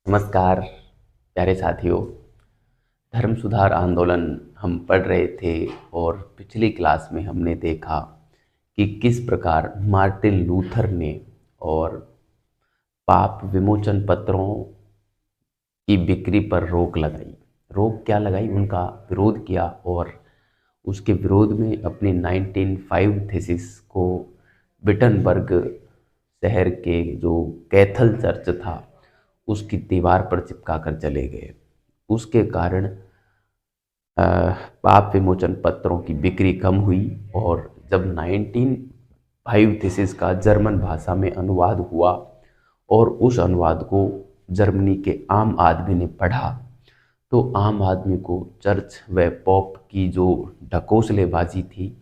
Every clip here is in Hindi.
नमस्कार प्यारे साथियों। धर्म सुधार आंदोलन हम पढ़ रहे थे और पिछली क्लास में हमने देखा कि किस प्रकार मार्टिन लूथर ने और पाप विमोचन पत्रों की बिक्री पर रोक लगाई। रोक क्या लगाई, उनका विरोध किया और उसके विरोध में अपनी 1905 थीसिस को विटनबर्ग शहर के जो कैथल चर्च था उसकी दीवार पर चिपका कर चले गए। उसके कारण अ, पाप विमोचन पत्रों की बिक्री कम हुई और जब 1905 थीसिस का जर्मन भाषा में अनुवाद हुआ और उस अनुवाद को जर्मनी के आम आदमी ने पढ़ा तो आम आदमी को चर्च व पॉप की जो ढकोसलेबाजी थी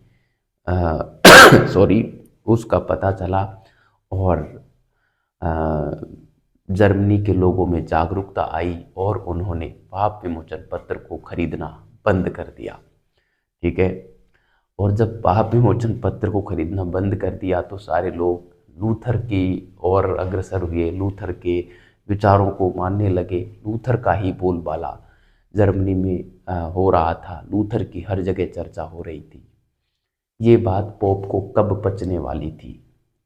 सॉरी उसका पता चला और अ, जर्मनी के लोगों में जागरूकता आई और उन्होंने पाप विमोचन पत्र को खरीदना बंद कर दिया। ठीक है। और जब पाप विमोचन पत्र को खरीदना बंद कर दिया तो सारे लोग लूथर की ओर अग्रसर हुए, लूथर के विचारों को मानने लगे। लूथर का ही बोलबाला जर्मनी में हो रहा था, लूथर की हर जगह चर्चा हो रही थी। ये बात पोप को कब पचने वाली थी,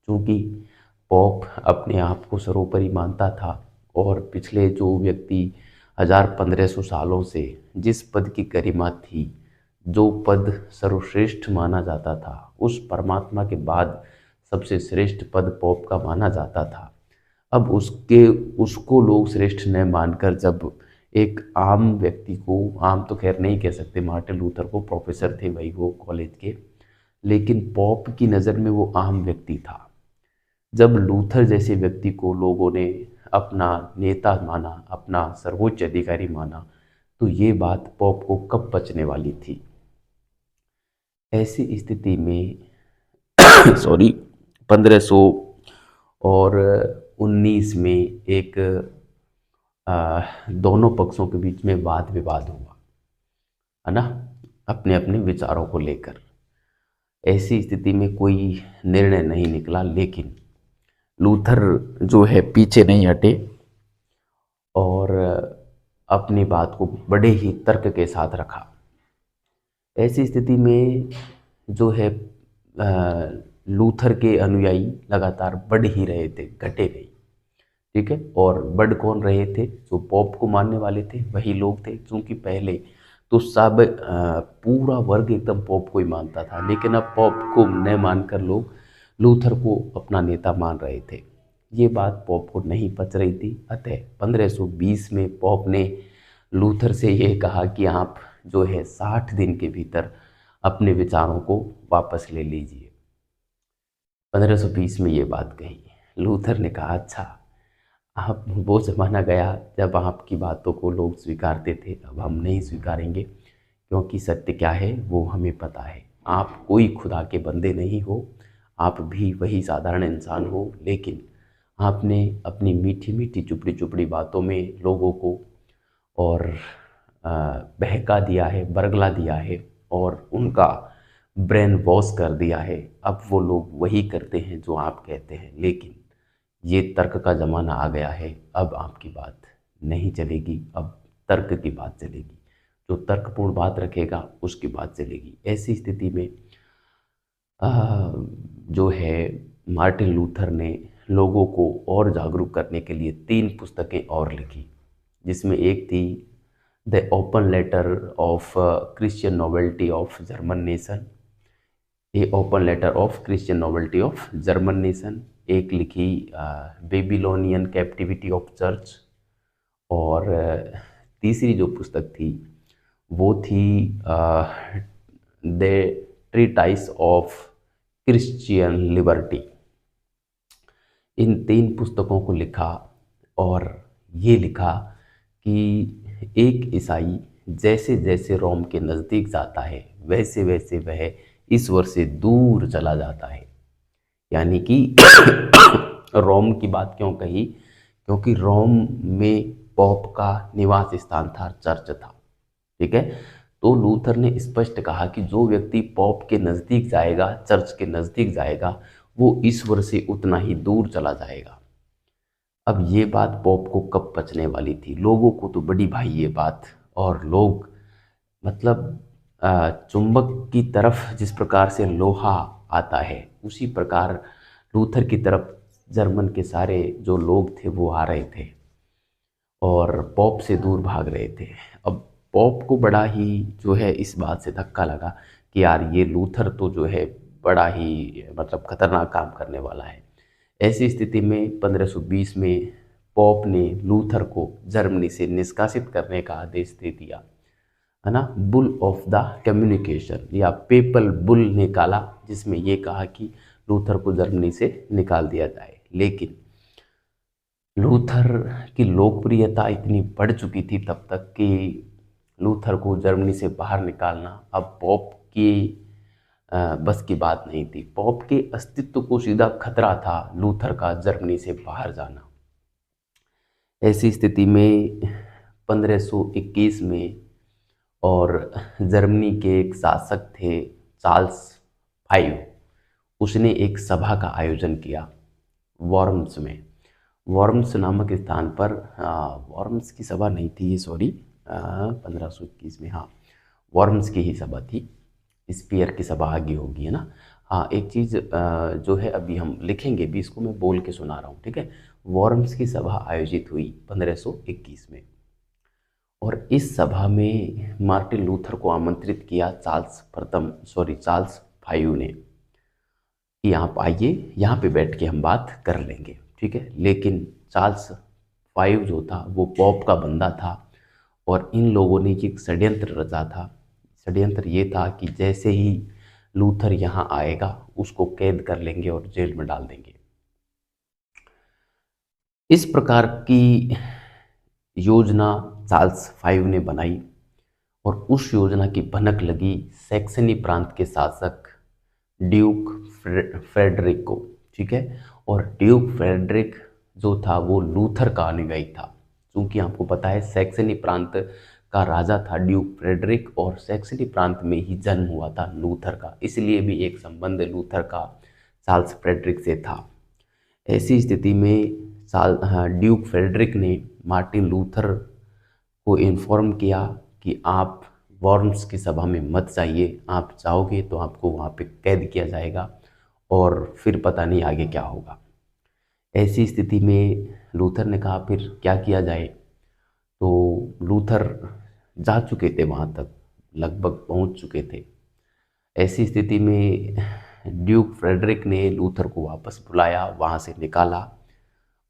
क्योंकि पोप अपने आप को सर्वोपरि मानता था और पिछले जो व्यक्ति 1500 सालों से जिस पद की गरिमा थी, जो पद सर्वश्रेष्ठ माना जाता था, उस परमात्मा के बाद सबसे श्रेष्ठ पद पोप का माना जाता था। अब उसको लोग श्रेष्ठ न मानकर जब एक आम व्यक्ति को, आम तो खैर नहीं कह सकते, मार्टिन लूथर को प्रोफेसर थे भाई वो कॉलेज के, लेकिन पॉप की नज़र में वो आम व्यक्ति था। जब लूथर जैसे व्यक्ति को लोगों ने अपना नेता माना, अपना सर्वोच्च अधिकारी माना, तो ये बात पॉप को कब पचने वाली थी। ऐसी स्थिति में सॉरी 1500 और 19 में एक दोनों पक्षों के बीच में वाद विवाद हुआ, है ना, अपने अपने विचारों को लेकर। ऐसी स्थिति में कोई निर्णय नहीं निकला, लेकिन लूथर जो है पीछे नहीं हटे और अपनी बात को बड़े ही तर्क के साथ रखा। ऐसी स्थिति में जो है लूथर के अनुयायी लगातार बढ़ ही रहे थे, घटे नहीं। ठीक है। और बढ़ कौन रहे थे, जो पॉप को मानने वाले थे वही लोग थे, क्योंकि पहले तो सब पूरा वर्ग एकदम पॉप को ही मानता था, लेकिन अब पॉप को न मानकर लोग लूथर को अपना नेता मान रहे थे। ये बात पॉप को नहीं पच रही थी। अतः 1520 में पॉप ने लूथर से ये कहा कि आप जो है 60 दिन के भीतर अपने विचारों को वापस ले लीजिए। 1520 में ये बात कही। लूथर ने कहा, अच्छा, आप, वो ज़माना गया जब आपकी बातों को लोग स्वीकारते थे, अब हम नहीं स्वीकारेंगे, क्योंकि सत्य क्या है वो हमें पता है। आप कोई खुदा के बंदे नहीं हो, आप भी वही साधारण इंसान हो, लेकिन आपने अपनी मीठी मीठी चुपड़ी चुपड़ी बातों में लोगों को और अ, बहका दिया है, बरगला दिया है और उनका ब्रेन वॉश कर दिया है। अब वो लोग वही करते हैं जो आप कहते हैं, लेकिन ये तर्क का ज़माना आ गया है, अब आपकी बात नहीं चलेगी, अब तर्क की बात चलेगी। जो तर्कपूर्ण बात रखेगा उसकी बात चलेगी। ऐसी स्थिति में आ, जो है मार्टिन लूथर ने लोगों को और जागरूक करने के लिए 3 पुस्तकें और लिखी, जिसमें एक थी the open letter of Christian novelty of German nation, a open letter of Christian novelty of German nation. एक लिखी बेबीलोनियन कैप्टिविटी ऑफ चर्च। और तीसरी जो पुस्तक थी वो थी the treatise of Christian liberty. इन 3 पुस्तकों को लिखा और ये लिखा कि एक ईसाई जैसे जैसे रोम के नज़दीक जाता है वैसे वैसे वह ईश्वर से दूर चला जाता है। यानी कि रोम की बात क्यों कही, क्योंकि रोम में पॉप का निवास स्थान था, चर्च था। ठीक है। तो लूथर ने स्पष्ट कहा कि जो व्यक्ति पॉप के नज़दीक जाएगा, चर्च के नज़दीक जाएगा, वो ईश्वर से उतना ही दूर चला जाएगा। अब ये बात पोप को कब पचने वाली थी? लोगों को तो बड़ी भाई ये बात। और लोग मतलब चुंबक की तरफ जिस प्रकार से लोहा आता है, उसी प्रकार लूथर की तरफ जर्मन के सारे जो लोग थे वो आ रहे थे और पॉप से दूर भाग रहे थे। अब पॉप को बड़ा ही जो है इस बात से धक्का लगा कि यार ये लूथर तो जो है बड़ा ही मतलब खतरनाक काम करने वाला है। ऐसी स्थिति में 1520 में पॉप ने लूथर को जर्मनी से निष्कासित करने का आदेश दे दिया, है ना। बुल ऑफ द कम्युनिकेशन या पेपल बुल निकाला, जिसमें ये कहा कि लूथर को जर्मनी से निकाल दिया जाए। लेकिन लूथर की लोकप्रियता इतनी बढ़ चुकी थी तब तक कि लूथर को जर्मनी से बाहर निकालना अब पॉप की बस की बात नहीं थी। पॉप के अस्तित्व को सीधा खतरा था लूथर का जर्मनी से बाहर जाना। ऐसी स्थिति में 1521 में और जर्मनी के एक शासक थे चार्ल्स फाइव, उसने एक सभा का आयोजन किया वॉर्म्स में। वॉर्म्स नामक स्थान पर, वॉर्म्स की सभा नहीं थी ये, सॉरी, 1521 में, हाँ, वॉर्म्स की ही सभा थी। स्पीयर की सभा आगे होगी, है ना। हाँ, एक चीज़ जो है अभी हम लिखेंगे भी, इसको मैं बोल के सुना रहा हूँ, ठीक है। वॉर्म्स की सभा आयोजित हुई 1521 में और इस सभा में मार्टिन लूथर को आमंत्रित किया चार्ल्स फाइव ने कि आप आइए, यहाँ पे बैठ के हम बात कर लेंगे, ठीक है। लेकिन चार्ल्स फाइव जो था वो पॉप का बंदा था और इन लोगों ने ये षड्यंत्र रचा था। षड्यंत्र ये था कि जैसे ही लूथर यहाँ आएगा उसको कैद कर लेंगे और जेल में डाल देंगे। इस प्रकार की योजना चार्ल्स फाइव ने बनाई और उस योजना की भनक लगी सैक्सनी प्रांत के शासक ड्यूक फ्रेडरिक को, ठीक है। और ड्यूक फ्रेडरिक जो था वो लूथर का अनुयायी था। क्योंकि आपको पता है सैक्सनी प्रांत का राजा था ड्यूक फ्रेडरिक और सैक्सनी प्रांत में ही जन्म हुआ था लूथर का, इसलिए भी एक संबंध लूथर का चार्ल्स फ्रेडरिक से था। ऐसी स्थिति में ड्यूक फ्रेडरिक ने मार्टिन लूथर को इन्फॉर्म किया कि आप वॉर्म्स की सभा में मत जाइए, आप जाओगे तो आपको वहाँ पे कैद किया जाएगा और फिर पता नहीं आगे क्या होगा। ऐसी स्थिति में लूथर ने कहा फिर क्या किया जाए। तो लूथर जा चुके थे वहाँ तक, लगभग पहुँच चुके थे। ऐसी स्थिति में ड्यूक फ्रेडरिक ने लूथर को वापस बुलाया, वहाँ से निकाला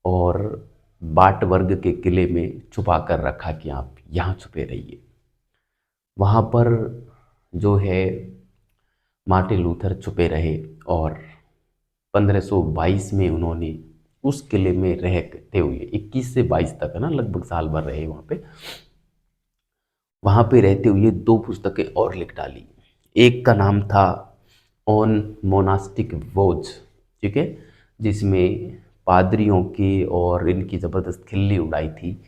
और बाट वर्ग के किले में छुपा कर रखा कि आप यहाँ छुपे रहिए। वहाँ पर जो है मार्टिन लूथर छुपे रहे और 1522 में उन्होंने उस किले में रहते हुए 21 से 22 तक, है ना, लगभग साल भर रहे वहाँ पे। वहाँ पे रहते हुए दो पुस्तकें और लिख डाली। एक का नाम था ऑन मोनास्टिक वोज, ठीक है, जिसमें पादरियों की और इनकी ज़बरदस्त खिल्ली उड़ाई थी।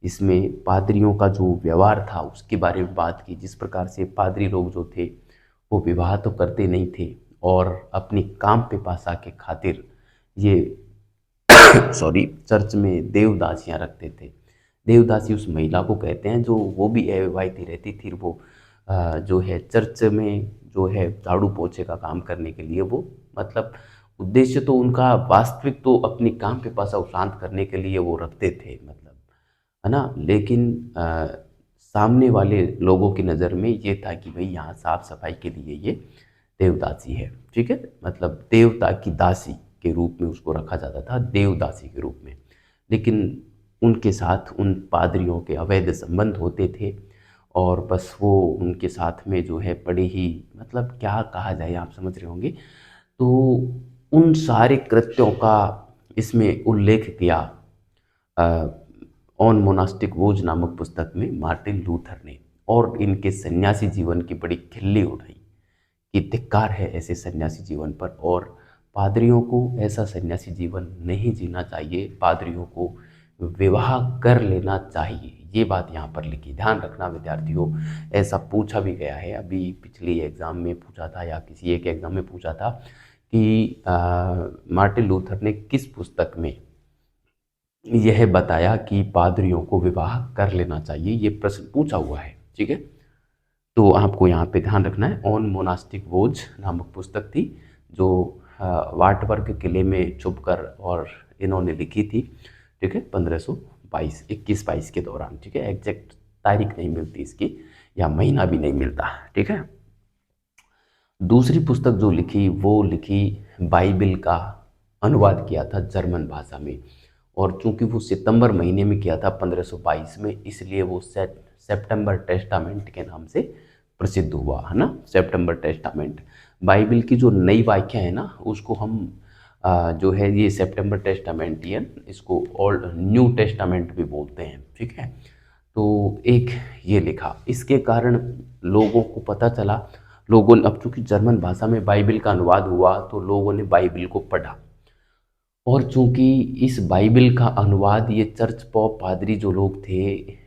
इसमें पादरियों का जो व्यवहार था उसके बारे में बात की, जिस प्रकार से पादरी लोग जो थे वो विवाह तो करते नहीं थे और अपनी काम पे पासा के खातिर ये सॉरी चर्च में देवदासियां रखते थे। देवदासी उस महिला को कहते हैं जो वो भी अविवाहित ही रहती थी। वो जो है चर्च में जो है झाड़ू पोछे का काम करने के लिए वो, मतलब उद्देश्य तो उनका वास्तविक तो अपनी काम पे पासा शांत करने के लिए वो रखते थे, मतलब, है ना। लेकिन सामने वाले लोगों की नज़र में ये था कि भाई यहाँ साफ सफाई के लिए ये देवदासी है, ठीक है, मतलब देवता की दासी के रूप में उसको रखा जाता था, देवदासी के रूप में। लेकिन उनके साथ उन पादरियों के अवैध संबंध होते थे और बस वो उनके साथ में जो है बड़े ही, मतलब क्या कहा जाए, आप समझ रहे होंगे। तो उन सारे कृत्यों का इसमें उल्लेख किया ऑन मोनास्टिक वोज नामक पुस्तक में मार्टिन लूथर ने, और इनके सन्यासी जीवन की बड़ी खिल्ली उठाई कि धिक्कार है ऐसे सन्यासी जीवन पर और पादरियों को ऐसा सन्यासी जीवन नहीं जीना चाहिए, पादरियों को विवाह कर लेना चाहिए। ये बात यहाँ पर लिखी, ध्यान रखना विद्यार्थियों। ऐसा पूछा भी गया है, अभी पिछले एग्ज़ाम में पूछा था या किसी एक एग्ज़ाम में पूछा था कि मार्टिन लूथर ने किस पुस्तक में यह बताया कि पादरियों को विवाह कर लेना चाहिए। ये प्रश्न पूछा हुआ है, ठीक है। तो आपको यहाँ पे ध्यान रखना है। ऑन मोनास्टिक वोज नामक पुस्तक थी, जो वार्टबर्ग किले में छुप कर और इन्होंने लिखी थी, ठीक है, 1522 21-22 के दौरान, ठीक है। एग्जैक्ट तारीख नहीं मिलती इसकी, या महीना भी नहीं मिलता, ठीक है। दूसरी पुस्तक जो लिखी वो लिखी, बाइबिल का अनुवाद किया था जर्मन भाषा में, और चूंकि वो सितंबर महीने में किया था 1522 में, इसलिए वो सेप्टेम्बर टेस्टामेंट के नाम से प्रसिद्ध हुआ, है ना। सेप्टेम्बर टेस्टामेंट, बाइबिल की जो नई वाक्या है ना, उसको हम जो है ये सेप्टेम्बर टेस्टामेंटियन, इसको ओल्ड न्यू टेस्टामेंट भी बोलते हैं, ठीक है। तो एक ये लिखा, इसके कारण लोगों को पता चला, लोगों ने, अब चूंकि जर्मन भाषा में बाइबिल का अनुवाद हुआ तो लोगों ने बाइबिल को पढ़ा, और चूंकि इस बाइबिल का अनुवाद ये चर्च पॉप पादरी जो लोग थे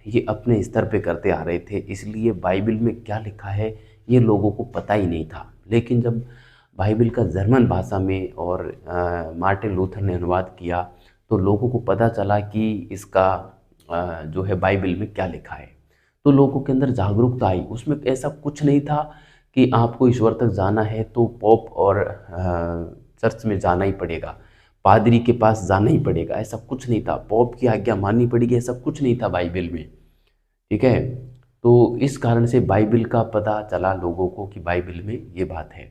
ये अपने स्तर पे करते आ रहे थे, इसलिए बाइबिल में क्या लिखा है ये लोगों को पता ही नहीं था। लेकिन जब बाइबिल का जर्मन भाषा में और मार्टिन लूथर ने अनुवाद किया तो लोगों को पता चला कि इसका जो है बाइबिल में क्या लिखा है। तो लोगों के अंदर जागरूकता आई। उसमें ऐसा कुछ नहीं था कि आपको ईश्वर तक जाना है तो पॉप और चर्च में जाना ही पड़ेगा, पादरी के पास जाना ही पड़ेगा, ऐसा कुछ नहीं था। पॉप की आज्ञा माननी पड़ेगी, ऐसा कुछ नहीं था बाइबल में, ठीक है। तो इस कारण से बाइबल का पता चला लोगों को कि बाइबल में ये बात है।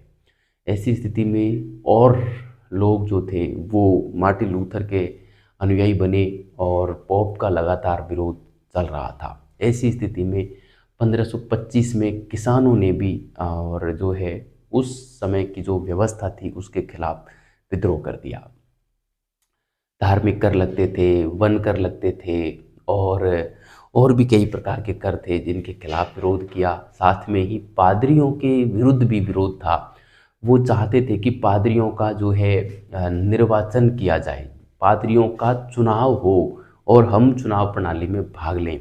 ऐसी स्थिति में और लोग जो थे वो मार्टिन लूथर के अनुयायी बने और पॉप का लगातार विरोध चल रहा था। ऐसी स्थिति में 1525 में किसानों ने भी और जो है उस समय की जो व्यवस्था थी उसके खिलाफ विद्रोह कर दिया। धार्मिक कर लगते थे, वन कर लगते थे, और भी कई प्रकार के कर थे जिनके खिलाफ विरोध किया। साथ में ही पादरियों के विरुद्ध भी विरोध था। वो चाहते थे कि पादरियों का जो है निर्वाचन किया जाए, पादरियों का चुनाव हो और हम चुनाव प्रणाली में भाग लें।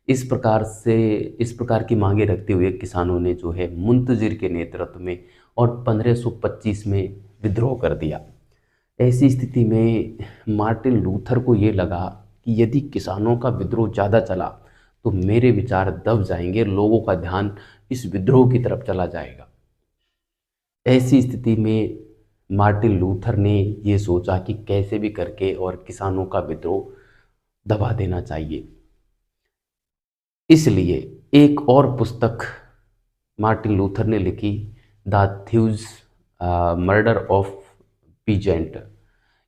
इस प्रकार की मांगे रखते हुए किसानों ने जो है मुंतजिर के नेतृत्व में और 1525 में विद्रोह कर दिया। ऐसी स्थिति में मार्टिन लूथर को ये लगा कि यदि किसानों का विद्रोह ज़्यादा चला तो मेरे विचार दब जाएंगे, लोगों का ध्यान इस विद्रोह की तरफ चला जाएगा। ऐसी स्थिति में मार्टिन लूथर ने ये सोचा कि कैसे भी करके और किसानों का विद्रोह दबा देना चाहिए। इसलिए एक और पुस्तक मार्टिन लूथर ने लिखी, द थ्यूज मर्डर ऑफ पीजेंट,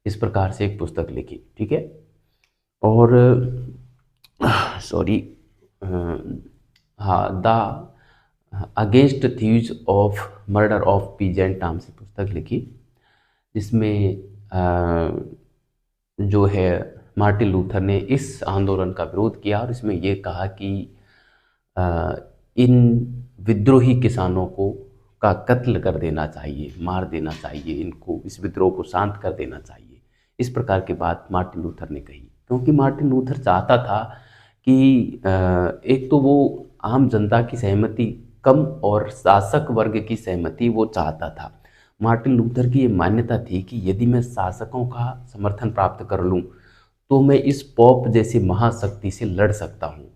इस प्रकार से एक पुस्तक लिखी, ठीक है। और सॉरी, हाँ, the against थ्यूज of murder of peasant नाम से पुस्तक लिखी, जिसमें जो है मार्टिन लूथर ने इस आंदोलन का विरोध किया और इसमें ये कहा कि इन विद्रोही किसानों को का कत्ल कर देना चाहिए, मार देना चाहिए, इनको, इस विद्रोह को शांत कर देना चाहिए। इस प्रकार की बात मार्टिन लूथर ने कही, क्योंकि मार्टिन लूथर चाहता था कि एक तो वो आम जनता की सहमति कम और शासक वर्ग की सहमति वो चाहता था। मार्टिन लूथर की ये मान्यता थी कि यदि मैं शासकों का समर्थन प्राप्त कर लूँ तो मैं इस पॉप जैसी महाशक्ति से लड़ सकता हूँ,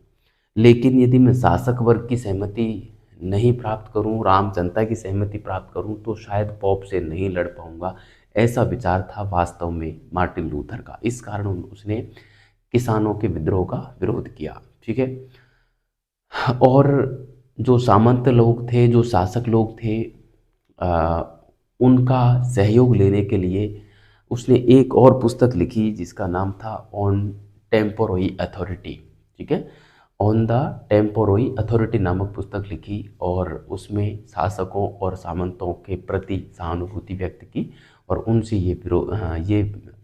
लेकिन यदि मैं शासक वर्ग की सहमति नहीं प्राप्त करूं, आम जनता की सहमति प्राप्त करूं, तो शायद पॉप से नहीं लड़ पाऊंगा। ऐसा विचार था वास्तव में मार्टिन लूथर का। इस कारण उसने किसानों के विद्रोह का विरोध किया, ठीक है। और जो सामंत लोग थे, जो शासक लोग थे, आ, उनका सहयोग लेने के लिए उसने एक और पुस्तक लिखी जिसका नाम था ऑन टेम्पोररी अथॉरिटी, ठीक है। ऑन द टेम्पोररी अथॉरिटी नामक पुस्तक लिखी और उसमें शासकों और सामंतों के प्रति सहानुभूति व्यक्त की और उनसे ये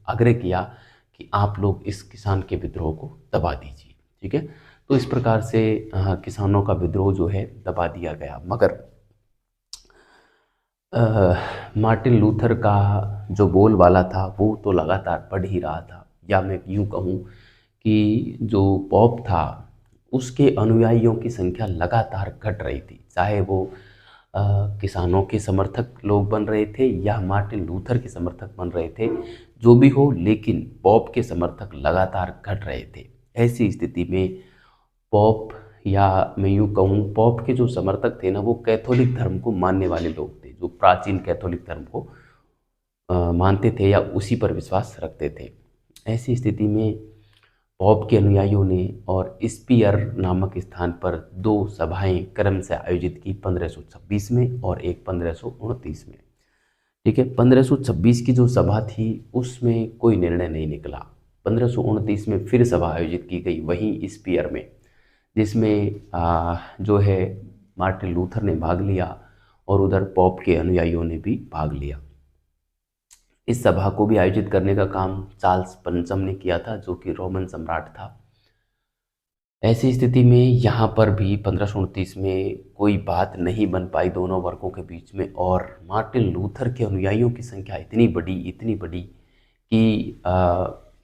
आग्रह किया कि आप लोग इस किसान के विद्रोह को दबा दीजिए, ठीक है। तो इस प्रकार से किसानों का विद्रोह जो है दबा दिया गया। मगर मार्टिन लूथर का जो बोलबाला था वो तो लगातार बढ़ ही रहा था, या मैं यूँ कहूँ कि जो पॉप था उसके अनुयायियों की संख्या लगातार घट रही थी। चाहे वो किसानों के समर्थक लोग बन रहे थे या मार्टिन लूथर के समर्थक बन रहे थे, जो भी हो, लेकिन पॉप के समर्थक लगातार घट रहे थे। ऐसी स्थिति में पॉप, या मैं यूँ कहूँ, पॉप के जो समर्थक थे ना, वो कैथोलिक धर्म को मानने वाले लोग थे, जो प्राचीन कैथोलिक धर्म को मानते थे या उसी पर विश्वास रखते थे। ऐसी स्थिति में पॉप के अनुयायियों ने और स्पीयर नामक स्थान पर दो सभाएं क्रम से आयोजित की, 1526 में और एक 1529 में। ठीक है, 1526 की जो सभा थी उसमें कोई निर्णय नहीं निकला। 1529 में फिर सभा आयोजित की गई वहीं स्पीयर में, जिसमें जो है मार्टिन लूथर ने भाग लिया और उधर पॉप के अनुयायियों ने भी भाग लिया। इस सभा को भी आयोजित करने का काम चार्ल्स पंचम ने किया था, जो कि रोमन सम्राट था। ऐसी स्थिति में यहाँ पर भी 1529 में कोई बात नहीं बन पाई दोनों वर्गों के बीच में, और मार्टिन लूथर के अनुयायियों की संख्या इतनी बड़ी कि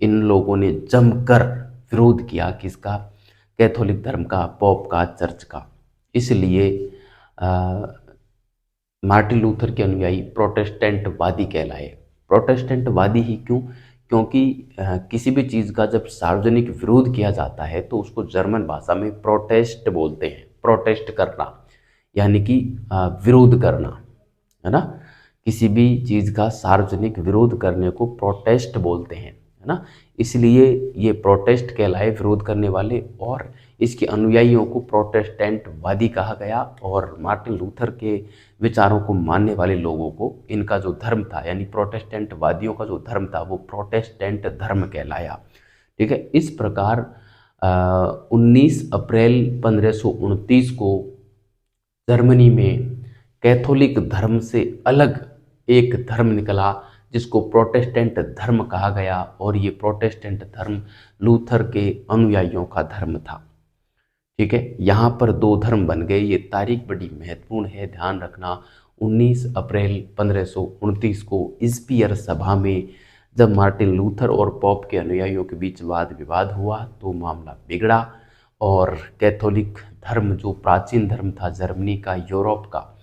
इन लोगों ने जमकर विरोध किया, किसका? कैथोलिक धर्म का, पॉप का, चर्च का। इसलिए मार्टिन लूथर के अनुयायी प्रोटेस्टेंटवादी कहलाए। प्रोटेस्टेंटवादी ही क्यों? क्योंकि किसी भी चीज़ का जब सार्वजनिक विरोध किया जाता है तो उसको जर्मन भाषा में प्रोटेस्ट बोलते हैं। प्रोटेस्ट करना यानी कि विरोध करना, है ना। किसी भी चीज़ का सार्वजनिक विरोध करने को प्रोटेस्ट बोलते हैं, है ना। इसलिए ये प्रोटेस्ट कहलाए, विरोध करने वाले, और इसके अनुयायियों को प्रोटेस्टेंटवादी कहा गया। और मार्टिन लूथर के विचारों को मानने वाले लोगों को इनका जो धर्म था, यानी प्रोटेस्टेंटवादियों का जो धर्म था, वो प्रोटेस्टेंट धर्म कहलाया। ठीक है, इस प्रकार 19 अप्रैल 1529 को जर्मनी में कैथोलिक धर्म से अलग एक धर्म निकला, जिसको प्रोटेस्टेंट धर्म कहा गया, और ये प्रोटेस्टेंट धर्म लूथर के अनुयायियों का धर्म था। ठीक है, यहाँ पर दो धर्म बन गए। ये तारीख बड़ी महत्वपूर्ण है, ध्यान रखना। 19 अप्रैल 1529 को स्पीयर सभा में जब मार्टिन लूथर और पॉप के अनुयायियों के बीच वाद विवाद हुआ तो मामला बिगड़ा, और कैथोलिक धर्म, जो प्राचीन धर्म था जर्मनी का, यूरोप का,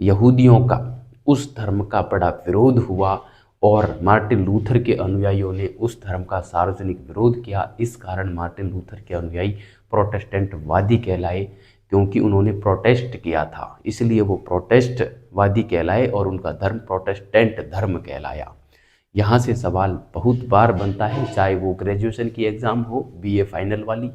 यहूदियों का, उस धर्म का बड़ा विरोध हुआ, और मार्टिन लूथर के अनुयायियों ने उस धर्म का सार्वजनिक विरोध किया। इस कारण मार्टिन लूथर के अनुयायी प्रोटेस्टेंटवादी कहलाए, क्योंकि उन्होंने प्रोटेस्ट किया था, इसलिए वो प्रोटेस्टवादी कहलाए और उनका धर्म प्रोटेस्टेंट धर्म कहलाया। यहाँ से सवाल बहुत बार बनता है, चाहे वो ग्रेजुएशन की एग्ज़ाम हो, बीए फाइनल वाली,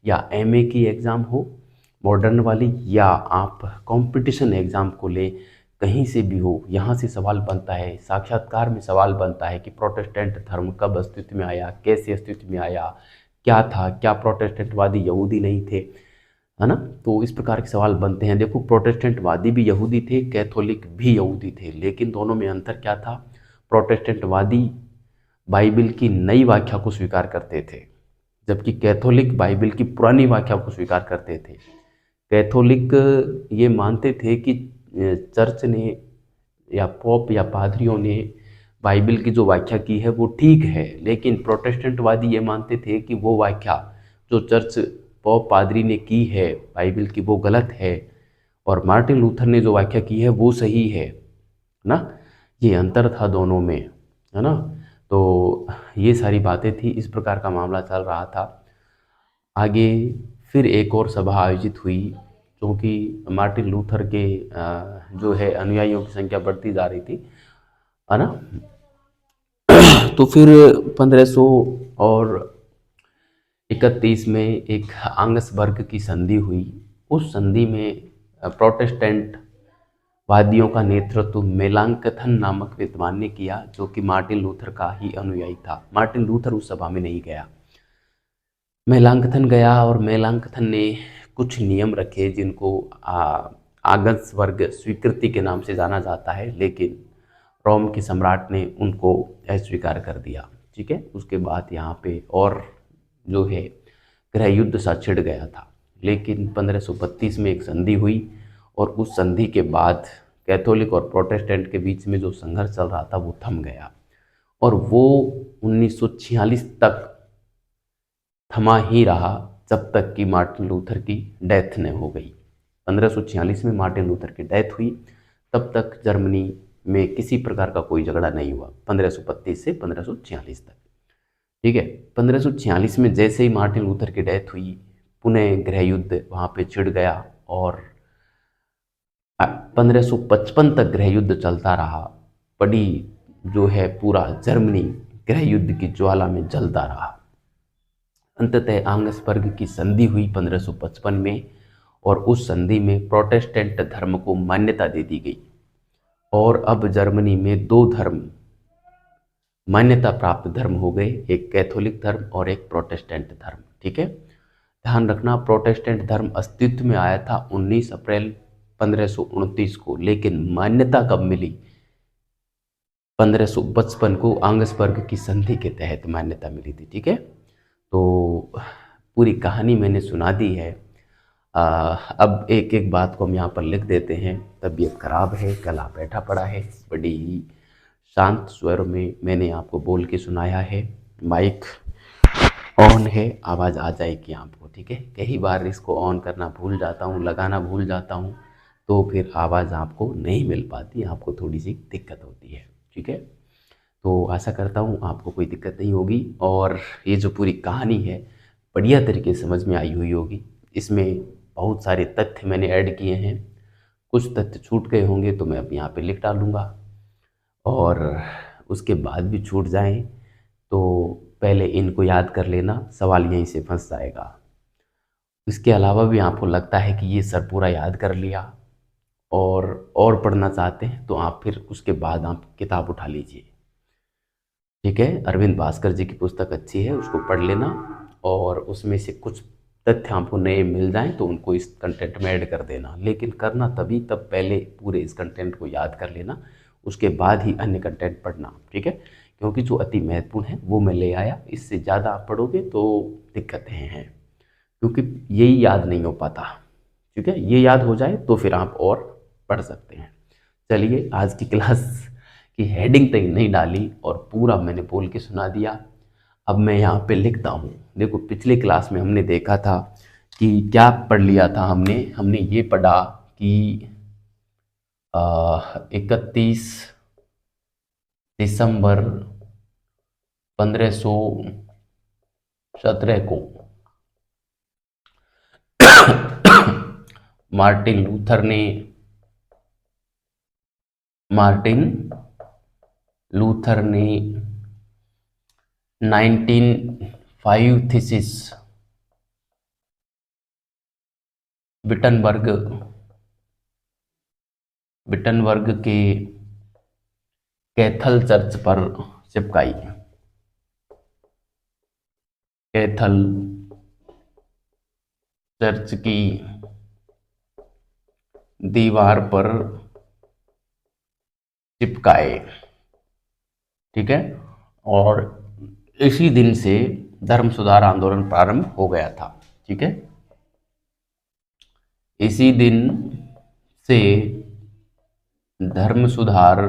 या एमए की एग्ज़ाम हो मॉडर्न वाली, या आप कंपटीशन एग्ज़ाम को ले, कहीं से भी हो, यहाँ से सवाल बनता है, साक्षात्कार में सवाल बनता है कि प्रोटेस्टेंट धर्म कब अस्तित्व में आया, कैसे अस्तित्व में आया, क्या था, क्या प्रोटेस्टेंटवादी यहूदी नहीं थे, है ना। तो इस प्रकार के सवाल बनते हैं। देखो, प्रोटेस्टेंटवादी भी यहूदी थे, कैथोलिक भी यहूदी थे, लेकिन दोनों में अंतर क्या था? प्रोटेस्टेंटवादी बाइबल की नई व्याख्या को स्वीकार करते थे, जबकि कैथोलिक बाइबल की पुरानी व्याख्या को स्वीकार करते थे। कैथोलिक ये मानते थे कि चर्च ने या पॉप या पादरियों ने बाइबल की जो व्याख्या की है वो ठीक है, लेकिन प्रोटेस्टेंटवादी ये मानते थे कि वो व्याख्या जो चर्च, पॉप, पादरी ने की है बाइबल की, वो गलत है, और मार्टिन लूथर ने जो व्याख्या की है वो सही है ना। ये अंतर था दोनों में, है ना। तो ये सारी बातें थी, इस प्रकार का मामला चल रहा था। आगे फिर एक और सभा आयोजित हुई, क्योंकि मार्टिन लूथर के जो है अनुयायियों की संख्या बढ़ती जा रही थी, है ना। तो फिर 1531 में एक आंगसबर्ग की संधि हुई। उस संधि में प्रोटेस्टेंट वादियों का नेतृत्व मेलांकथन नामक विद्वान ने किया, जो कि मार्टिन लूथर का ही अनुयायी था। मार्टिन लूथर उस सभा में नहीं गया, मेलांकथन गया, और मेलांकथन ने कुछ नियम रखे जिनको आगंसवर्ग स्वीकृति के नाम से जाना जाता है, लेकिन रोम के सम्राट ने उनको अस्वीकार कर दिया। ठीक है, उसके बाद यहाँ पे और जो है गृह युद्ध सा छिड़ गया था। लेकिन 1532 में एक संधि हुई, और उस संधि के बाद कैथोलिक और प्रोटेस्टेंट के बीच में जो संघर्ष चल रहा था वो थम गया, और वो 1946 तक थमा ही रहा, जब तक कि मार्टिन लूथर की डेथ न हो गई। 1546 में मार्टिन लूथर की डेथ हुई। तब तक जर्मनी में किसी प्रकार का कोई झगड़ा नहीं हुआ, 1532 से 1546 तक। ठीक है, 1546 में जैसे ही मार्टिन लूथर की डेथ हुई, पुनः गृह युद्ध वहाँ पे छिड़ गया और 1555 तक गृह युद्ध चलता रहा। बड़ी जो है पूरा जर्मनी गृह युद्ध की ज्वाला में जलता रहा। अंततः आंगसबर्ग की संधि हुई 1555 में, और उस संधि में प्रोटेस्टेंट धर्म को मान्यता दे दी गई, और अब जर्मनी में दो धर्म मान्यता प्राप्त धर्म हो गए, एक कैथोलिक धर्म और एक प्रोटेस्टेंट धर्म। ठीक है, ध्यान रखना, प्रोटेस्टेंट धर्म अस्तित्व में आया था 19 अप्रैल 1529 को, लेकिन मान्यता कब मिली? 1555 को आंगसबर्ग की संधि के तहत मान्यता मिली थी। ठीक है, तो पूरी कहानी मैंने सुना दी है। अब एक एक बात को हम यहाँ पर लिख देते हैं। तबीयत खराब है, गला बैठा पड़ा है, बड़ी ही शांत स्वर में मैंने आपको बोल के सुनाया है। माइक ऑन है, आवाज़ आ जाएगी आपको। ठीक है, कई बार इसको ऑन करना भूल जाता हूँ, लगाना भूल जाता हूँ, तो फिर आवाज़ आपको नहीं मिल पाती, आपको थोड़ी सी दिक्कत होती है। ठीक है, तो आशा करता हूँ आपको कोई दिक्कत नहीं होगी, और ये जो पूरी कहानी है बढ़िया तरीके से समझ में आई हुई होगी। इसमें बहुत सारे तथ्य मैंने ऐड किए हैं, कुछ तथ्य छूट गए होंगे तो मैं अब यहाँ पे लिख डालूँगा, और उसके बाद भी छूट जाएं तो पहले इनको याद कर लेना, सवाल यहीं से फंस जाएगा। इसके अलावा भी आपको लगता है कि ये सर पूरा याद कर लिया और पढ़ना चाहते हैं तो आप फिर उसके बाद आप किताब उठा लीजिए। ठीक है, अरविंद भास्कर जी की पुस्तक अच्छी है, उसको पढ़ लेना, और उसमें से कुछ तथ्य आपको नए मिल जाएं तो उनको इस कंटेंट में ऐड कर देना। लेकिन करना तभी तब पहले पूरे इस कंटेंट को याद कर लेना, उसके बाद ही अन्य कंटेंट पढ़ना। ठीक है, क्योंकि जो अति महत्वपूर्ण है वो मैं ले आया, इससे ज़्यादा आप पढ़ोगे तो दिक्कतें हैं, क्योंकि यही याद नहीं हो पाता। ठीक है, ये याद हो जाए तो फिर आप और पढ़ सकते हैं। चलिए, आज की क्लास की हेडिंग तक नहीं डाली और पूरा मैंने बोल के सुना दिया। अब मैं यहाँ पे लिखता हूँ। देखो, पिछले क्लास में हमने देखा था कि क्या पढ़ लिया था हमने हमने ये पढ़ा कि 31 दिसंबर 1517 को मार्टिन लूथर ने 1905 थीसिस विटनबर्ग के कैथल चर्च पर चिपकाई। कैथल चर्च की दीवार पर चिपकाए। ठीक है, और इसी दिन से धर्म सुधार आंदोलन प्रारंभ हो गया था। ठीक है, इसी दिन से धर्म सुधार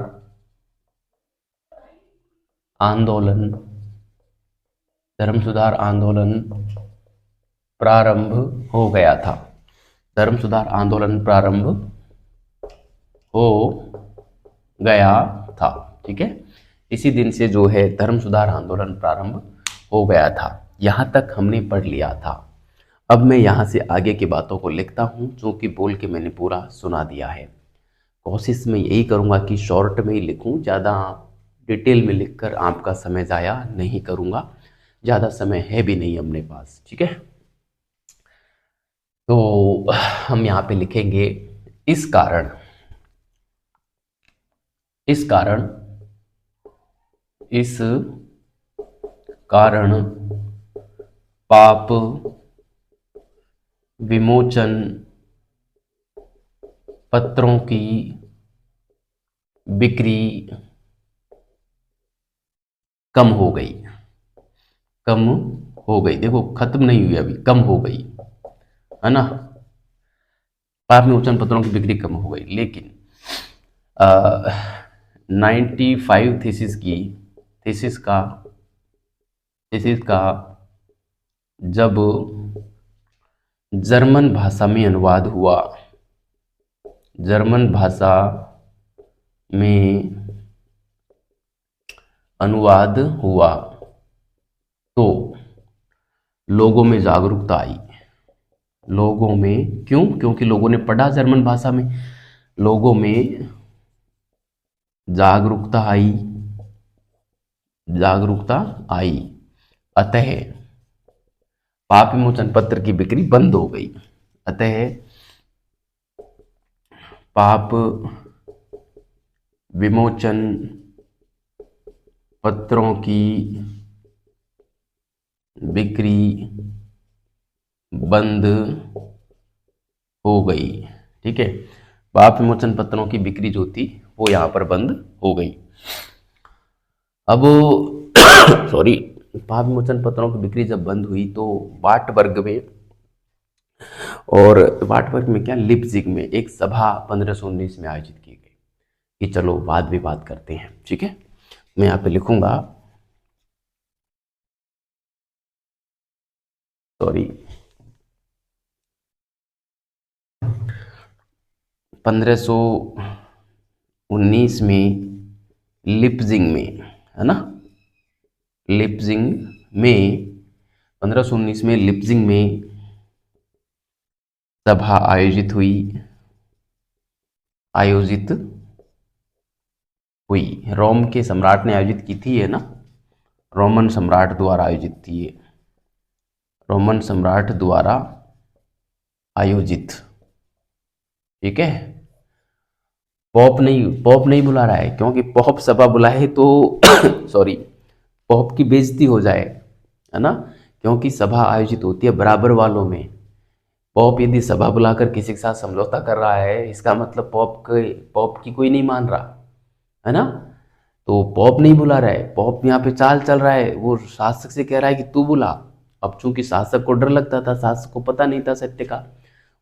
आंदोलन प्रारंभ हो गया था। धर्म सुधार आंदोलन प्रारंभ हो गया था। ठीक है, इसी दिन से जो है धर्म सुधार आंदोलन प्रारंभ हो गया था। यहाँ तक हमने पढ़ लिया था। अब मैं यहाँ से आगे की बातों को लिखता हूँ, जो कि बोल के मैंने पूरा सुना दिया है। कोशिश में यही करूँगा कि शॉर्ट में ही लिखूँ, ज़्यादा डिटेल में लिखकर आपका समय ज़ाया नहीं करूँगा, ज़्यादा समय है भी नहीं अपने पास। ठीक है, तो हम यहाँ पे लिखेंगे, इस कारण पाप विमोचन पत्रों की बिक्री कम हो गई। देखो, खत्म नहीं हुई, अभी कम हो गई, है ना। पाप विमोचन पत्रों की बिक्री कम हो गई, लेकिन 95 थीसिस का जब जर्मन भाषा में अनुवाद हुआ, जर्मन भाषा में अनुवाद हुआ तो लोगों में जागरूकता आई। लोगों में, क्यों? क्योंकि लोगों ने पढ़ा जर्मन भाषा में, लोगों में जागरूकता आई, जागरूकता आई। अतः पाप विमोचन पत्र की बिक्री बंद हो गई। अतः पाप विमोचन पत्रों की बिक्री बंद हो गई। ठीक है, पाप विमोचन पत्रों की बिक्री जो थी वो यहाँ पर बंद हो गई। अब सॉरी, पाप विमोचन पत्रों की बिक्री जब बंद हुई तो वार्टबर्ग में, और वार्टबर्ग में क्या, लिप्जिग में एक सभा 1519 में आयोजित की गई कि चलो वाद विवाद करते हैं। ठीक है, मैं यहाँ पे लिखूंगा, सॉरी, 1519 में लिप्जिंग में, है ना, लिप्जिंग में 1519 में लिप्जिंग में सभा आयोजित हुई। रोम के सम्राट ने आयोजित की थी, है ना, रोमन सम्राट द्वारा आयोजित थी ये, रोमन सम्राट द्वारा आयोजित। ठीक है, पॉप नहीं बुला रहा है, क्योंकि पॉप सभा बुलाए तो सॉरी, पॉप की बेइज्जती हो जाए, है ना, क्योंकि सभा आयोजित होती है बराबर वालों में। पॉप यदि सभा बुलाकर किसी के साथ समझौता कर रहा है, इसका मतलब पॉप की कोई नहीं मान रहा, है ना। तो पॉप नहीं बुला रहा है, पॉप यहाँ पे चाल चल रहा है, वो शासक से कह रहा है कि तू बुला। अब चूंकि शासक को डर लगता था, शासक को पता नहीं था सत्य का,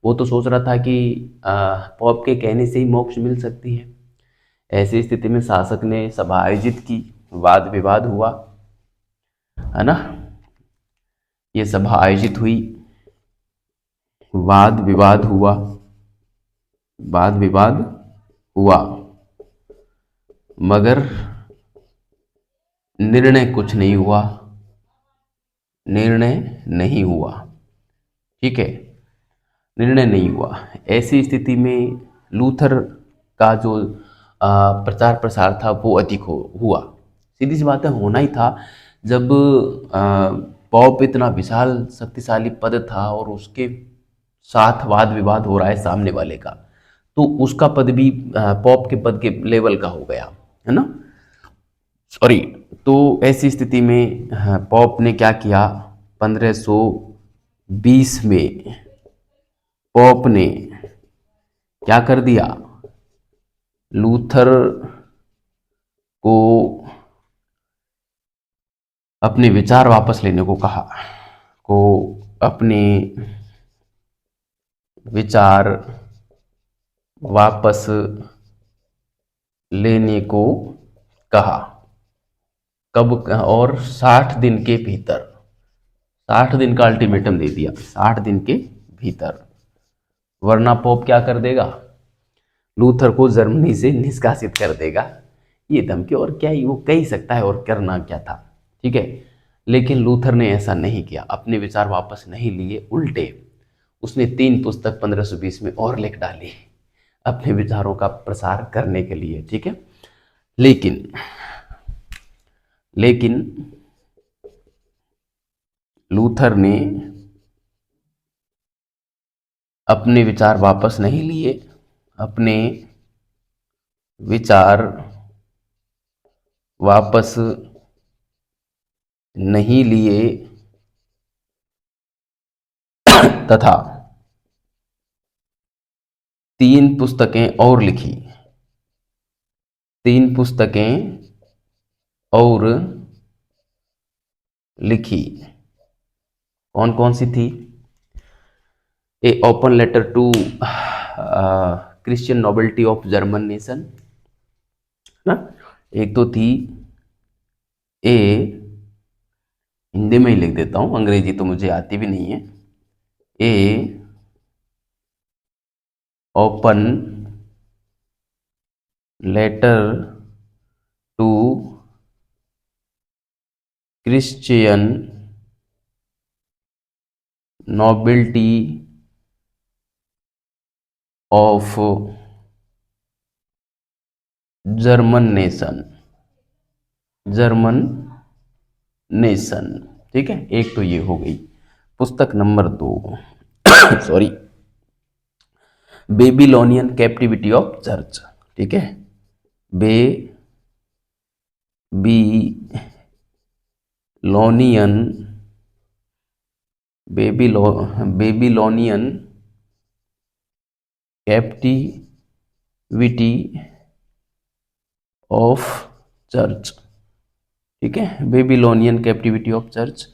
वो तो सोच रहा था कि पॉप के कहने से ही मोक्ष मिल सकती है। ऐसी स्थिति में शासक ने सभा आयोजित की, वाद विवाद हुआ, है ना, ये सभा आयोजित हुई, वाद विवाद हुआ, वाद विवाद हुआ, मगर निर्णय कुछ नहीं हुआ, निर्णय नहीं हुआ। ठीक है, निर्णय नहीं हुआ। ऐसी स्थिति में लूथर का जो प्रचार प्रसार था वो अधिक हुआ। सीधी सी बात है, होना ही था। जब पॉप इतना विशाल शक्तिशाली पद था और उसके साथ वाद विवाद हो रहा है सामने वाले का, तो उसका पद भी पॉप के पद के लेवल का हो गया, है ना, सॉरी। तो ऐसी स्थिति में पॉप ने क्या किया, 1520 में पॉप ने क्या कर दिया, लूथर को अपने विचार वापस लेने को कहा, को अपने विचार वापस लेने को कहा। कब? और 60 दिन के भीतर, 60 दिन का अल्टीमेटम दे दिया, 60 दिन के भीतर, वरना पोप क्या कर देगा, लूथर को जर्मनी से निष्कासित कर देगा। ये धमकी और क्या ही वो कह सकता है, और करना क्या था। ठीक है, लेकिन लूथर ने ऐसा नहीं किया, अपने विचार वापस नहीं लिए, उल्टे उसने 3 पुस्तक 1520 में और लिख डाली अपने विचारों का प्रसार करने के लिए। ठीक है, लेकिन लूथर ने अपने विचार वापस नहीं लिए, अपने विचार वापस नहीं लिए तथा 3 पुस्तकें और लिखी, 3 पुस्तकें और लिखी। कौन कौन सी थी? A open letter to Christian nobility of German nation, ना, एक तो थी ए, हिंदी में ही लिख देता हूं, अंग्रेजी तो मुझे आती भी नहीं है। A open letter to Christian nobility of German nation, German nation. ठीक है, एक तो ये हो गई। पुस्तक number 2 sorry, Babylonian captivity of church. ठीक है, Babylonian Babylonian captivity of church. ठीक है, बेबीलोनियन कैप्टिविटी ऑफ चर्च।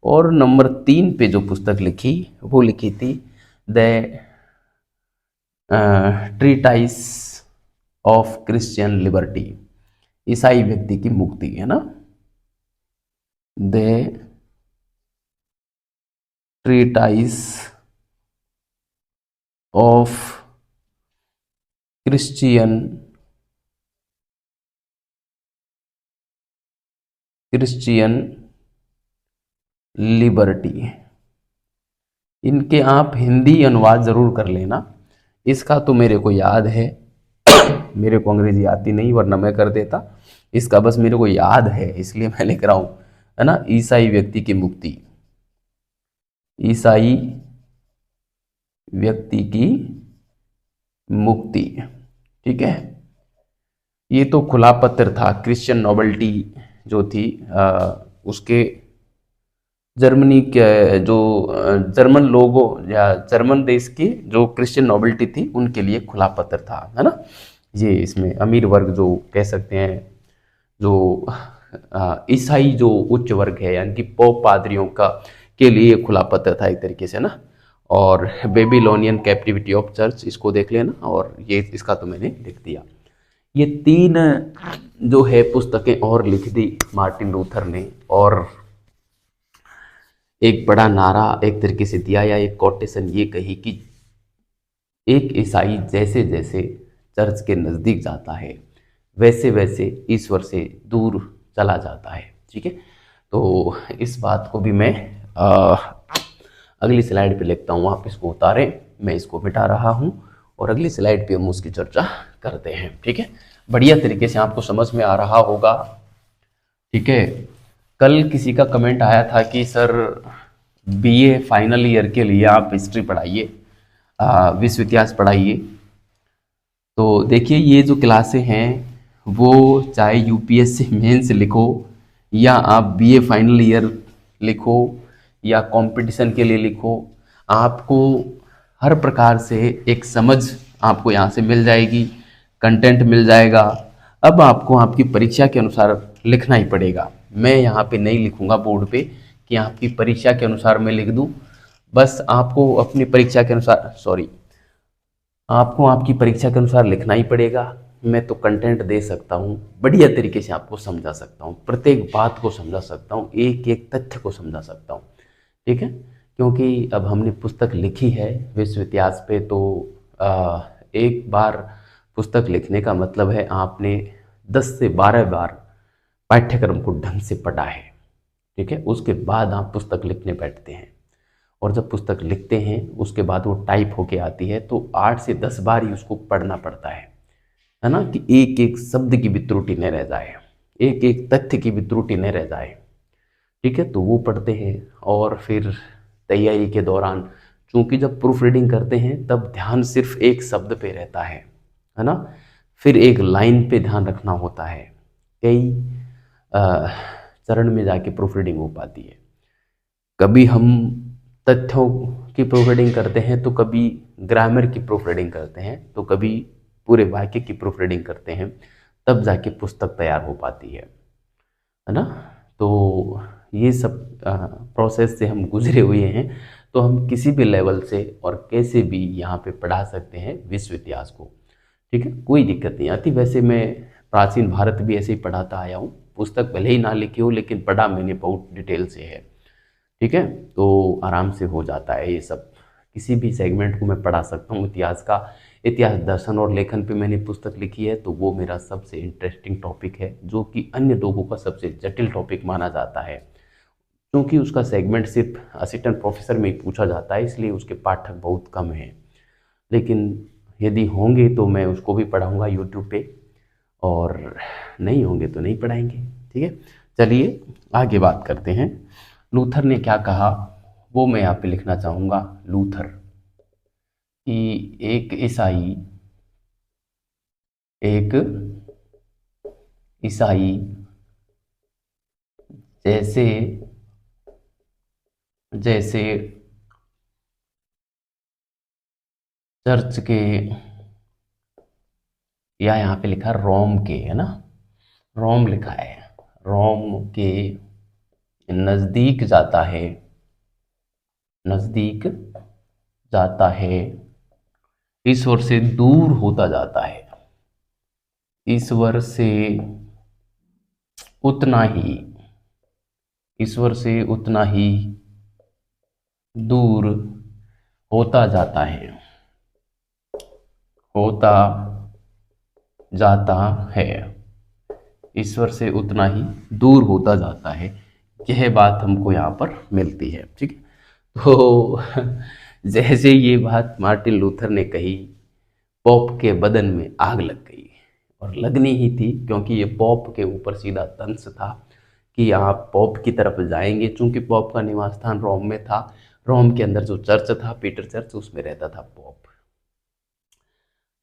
और नंबर 3 पे जो पुस्तक लिखी वो लिखी थी the treatise of Christian liberty, ईसाई व्यक्ति की मुक्ति, है ना। The treatise of Christian liberty. इनके आप हिंदी अनुवाद जरूर कर लेना। इसका तो मेरे को याद है मेरे को अंग्रेजी आती नहीं, वरना मैं कर देता। इसका बस मेरे को याद है इसलिए मैं लिख रहा हूं, है ना। ईसाई व्यक्ति की मुक्ति, ईसाई व्यक्ति की मुक्ति। ठीक है, ये तो खुला पत्र था। क्रिश्चियन नोबेलिटी जो थी उसके जर्मनी के जो जर्मन लोगों या जर्मन देश की जो क्रिश्चियन नोबेलिटी थी उनके लिए खुला पत्र था, है ना। ये इसमें अमीर वर्ग जो कह सकते हैं, जो ईसाई जो उच्च वर्ग है यानी कि पोप पादरियों का के लिए खुला पत्र था एक तरीके से ना। और बेबीलोनियन कैप्टिविटी ऑफ चर्च, इसको देख लेना। और ये इसका तो मैंने लिख दिया। ये 3 जो है पुस्तकें और लिख दी मार्टिन लूथर ने, और एक बड़ा नारा एक तरीके से दिया, या एक कोटेशन ये कही कि एक ईसाई जैसे जैसे चर्च के नज़दीक जाता है वैसे वैसे ईश्वर से दूर चला जाता है। ठीक है, तो इस बात को भी मैं अगली स्लाइड पे लिखता हूँ। आप इसको उतारें, मैं इसको मिटा रहा हूँ और अगली स्लाइड पे हम उसकी चर्चा करते हैं। ठीक है, बढ़िया तरीके से आपको समझ में आ रहा होगा। ठीक है, कल किसी का कमेंट आया था कि सर बीए फाइनल ईयर के लिए आप हिस्ट्री पढ़ाइए, विश्व इतिहास पढ़ाइए। तो देखिए, ये जो क्लासें हैं वो चाहे यूपीएससी मेंस लिखो या आप बीए फाइनल ईयर लिखो या कंपटीशन के लिए लिखो, आपको हर प्रकार से एक समझ आपको यहाँ से मिल जाएगी, कंटेंट मिल जाएगा। अब आपको आपकी परीक्षा के अनुसार लिखना ही पड़ेगा। मैं यहाँ पे नहीं लिखूँगा बोर्ड पे कि आपकी परीक्षा के अनुसार मैं लिख दूँ। बस आपको अपनी परीक्षा के अनुसार, सॉरी, आपको आपकी परीक्षा के अनुसार लिखना ही पड़ेगा। मैं तो कंटेंट दे सकता हूँ, बढ़िया तरीके से आपको समझा सकता हूँ, प्रत्येक बात को समझा सकता हूँ, एक एक तथ्य को समझा सकता हूँ। ठीक है, क्योंकि अब हमने पुस्तक लिखी है विश्व इतिहास पे, तो एक बार पुस्तक लिखने का मतलब है आपने 10 से 12 बार पाठ्यक्रम को ढंग से पढ़ा है। ठीक है, उसके बाद आप पुस्तक लिखने बैठते हैं, और जब पुस्तक लिखते हैं उसके बाद वो टाइप होके आती है तो 8 से 10 बार ही उसको पढ़ना पड़ता है ना, कि एक एक शब्द की भी त्रुटि न रह जाए, एक एक तथ्य की भी त्रुटि न रह जाए। ठीक है, तो वो पढ़ते हैं। और फिर तैयारी के दौरान, चूंकि जब प्रूफ रीडिंग करते हैं तब ध्यान सिर्फ एक शब्द पे रहता है ना, फिर एक लाइन पे ध्यान रखना होता है। कई चरण में जाके प्रूफ रीडिंग हो पाती है। कभी हम तथ्यों की प्रूफ रीडिंग करते हैं, तो कभी ग्रामर की प्रूफ रीडिंग करते हैं, तो कभी पूरे वाक्य की प्रूफ रीडिंग करते हैं, तब जाके पुस्तक तैयार हो पाती है ना। तो ये सब प्रोसेस से हम गुजरे हुए हैं, तो हम किसी भी लेवल से और कैसे भी यहाँ पे पढ़ा सकते हैं विश्व इतिहास को। ठीक है, कोई दिक्कत नहीं आती। वैसे मैं प्राचीन भारत भी ऐसे ही पढ़ाता आया हूँ, पुस्तक भले ही ना लिखी हो लेकिन पढ़ा मैंने बहुत डिटेल से है। ठीक है, तो आराम से हो जाता है ये सब। किसी भी सेगमेंट को मैं पढ़ा सकता हूँ। इतिहास का, इतिहास दर्शन और लेखन पे मैंने पुस्तक लिखी है, तो वो मेरा सबसे इंटरेस्टिंग टॉपिक है, जो कि अन्य लोगों का सबसे जटिल टॉपिक माना जाता है, क्योंकि उसका सेगमेंट सिर्फ असिस्टेंट प्रोफेसर में ही पूछा जाता है, इसलिए उसके पाठक बहुत कम हैं। लेकिन यदि होंगे तो मैं उसको भी पढ़ाऊँगा यूट्यूब पे, और नहीं होंगे तो नहीं पढ़ाएंगे। ठीक है, चलिए आगे बात करते हैं। लूथर ने क्या कहा वो मैं यहाँ पे लिखना चाहूँगा। लूथर कि एक ईसाई जैसे जैसे चर्च के, या यहाँ पे लिखा रोम के, है ना, रोम लिखा है, रोम के नज़दीक जाता है, नज़दीक जाता है, ईश्वर से दूर होता जाता है, ईश्वर से उतना ही, ईश्वर से उतना ही दूर होता जाता है, होता जाता है, ईश्वर से उतना ही दूर होता जाता है। यह बात हमको यहाँ पर मिलती है। ठीक है, तो जैसे ये बात मार्टिन लूथर ने कही, पॉप के बदन में आग लग गई, और लगनी ही थी, क्योंकि ये पॉप के ऊपर सीधा तंज था कि आप पॉप की तरफ जाएंगे। चूंकि पॉप का निवास स्थान रोम में था, रोम के अंदर जो चर्च था, पीटर चर्च, उसमें रहता था पॉप,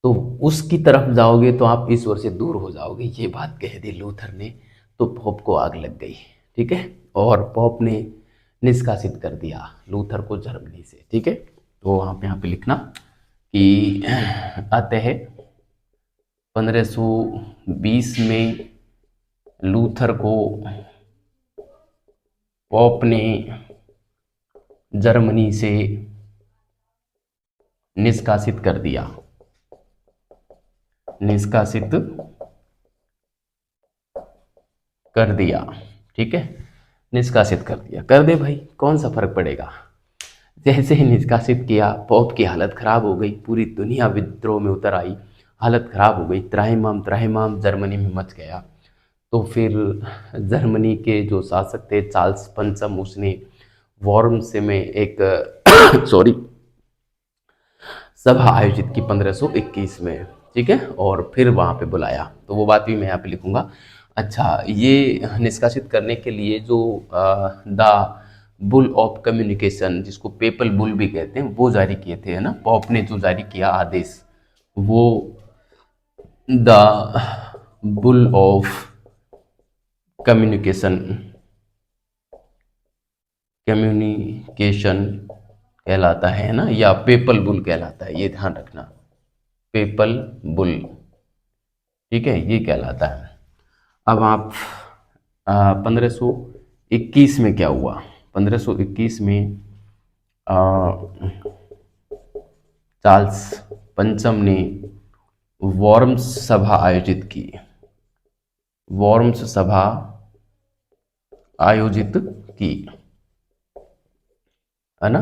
तो उसकी तरफ जाओगे तो आप ईश्वर से दूर हो जाओगे, ये बात कह दी लूथर ने। तो पॉप को आग लग गई। ठीक है, और पॉप ने निष्कासित कर दिया लूथर को जर्मनी से। ठीक है, तो आप यहाँ पे लिखना कि अतः 1520 में लूथर को पॉप ने जर्मनी से निष्कासित कर दिया, निष्कासित कर दिया। ठीक है, निष्कासित कर दिया, कर दे भाई, कौन सा फर्क पड़ेगा। जैसे ही निष्कासित किया, पॉप की हालत खराब हो गई, पूरी दुनिया विद्रोह में उतर आई, हालत खराब हो गई, त्राहिमाम त्राहिमाम जर्मनी में मच गया। तो फिर जर्मनी के जो शासक थे चार्ल्स पंचम, उसने वॉर्म्स में एक सॉरी सभा आयोजित की 1521 में। ठीक है, और फिर वहाँ पे बुलाया, तो वो बात भी मैं यहाँ पे लिखूंगा। अच्छा, ये निष्कासित करने के लिए जो द बुल ऑफ कम्युनिकेशन, जिसको पेपल बुल भी कहते हैं, वो जारी किए थे, है ना, पॉप ने जो जारी किया आदेश, वो the bull of communication, communication कहलाता है ना, या पेपल बुल कहलाता है, ये ध्यान रखना, पेपल बुल। ठीक है, ये कहलाता है। अब आप 1521 में क्या हुआ, 1521 में आ, चार्ल्स पंचम ने वॉर्म्स सभा आयोजित की, वॉर्म्स सभा आयोजित की, है ना।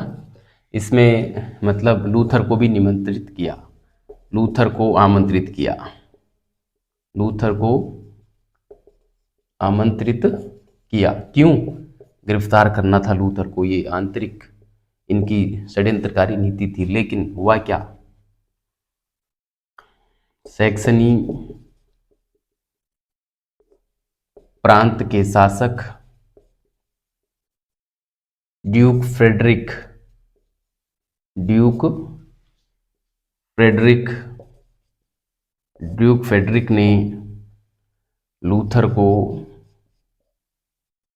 इसमें मतलब लूथर को भी निमंत्रित किया, लूथर को आमंत्रित किया, लूथर को आमंत्रित किया। क्यों? गिरफ्तार करना था लूथर को, ये आंतरिक इनकी षड्यंत्रकारी नीति थी। लेकिन हुआ क्या, सैक्सनी प्रांत के शासक duke Frederick, duke Frederick, duke Frederick ने लूथर को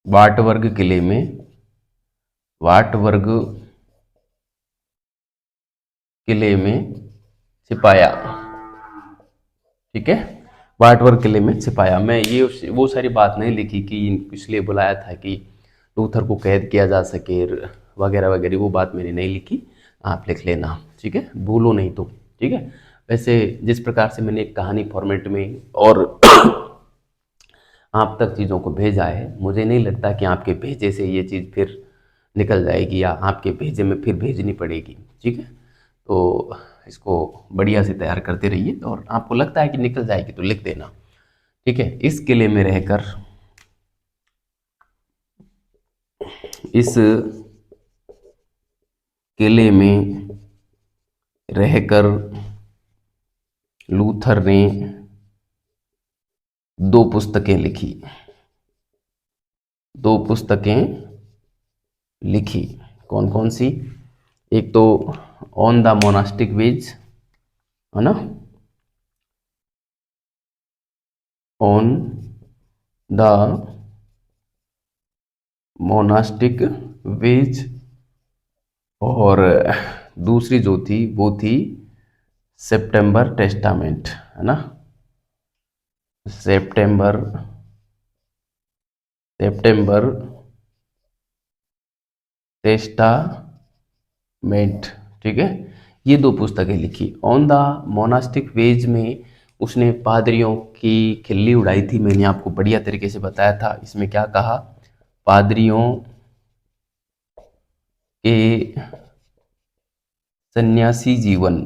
वाटबर्ग किले में, वाटबर्ग किले में छिपाया। ठीक है, वाटबर्ग किले में छिपाया। मैं ये वो सारी बात नहीं लिखी कि इसलिए बुलाया था कि लूथर को कैद किया जा सके वगैरह वगैरह, वो बात मैंने नहीं लिखी, आप लिख लेना। ठीक है, भूलो नहीं तो। ठीक है, वैसे जिस प्रकार से मैंने एक कहानी फॉर्मेट में और आप तक चीज़ों को भेजा है, मुझे नहीं लगता कि आपके भेजे से ये चीज़ फिर निकल जाएगी या आपके भेजे में फिर भेजनी पड़ेगी। ठीक है, तो इसको बढ़िया से तैयार करते रहिए और आपको लगता है कि निकल जाएगी तो लिख देना। ठीक है, इस किले में रहकर, इस किले में रहकर लूथर ने दो पुस्तकें लिखी। दो पुस्तकें लिखी, कौन कौन सी? एक तो ऑन द मोनास्टिक वेज, है ना, ऑन द मोनास्टिक वेज, और दूसरी जो थी वो थी सितंबर टेस्टामेंट, है ना, सितंबर सितंबर टेस्टामेंट। ठीक है, ये दो पुस्तकें लिखी। ऑन द मोनास्टिक वेज में उसने पादरियों की खिल्ली उड़ाई थी, मैंने आपको बढ़िया तरीके से बताया था। इसमें क्या कहा? पादरियों के सन्यासी जीवन,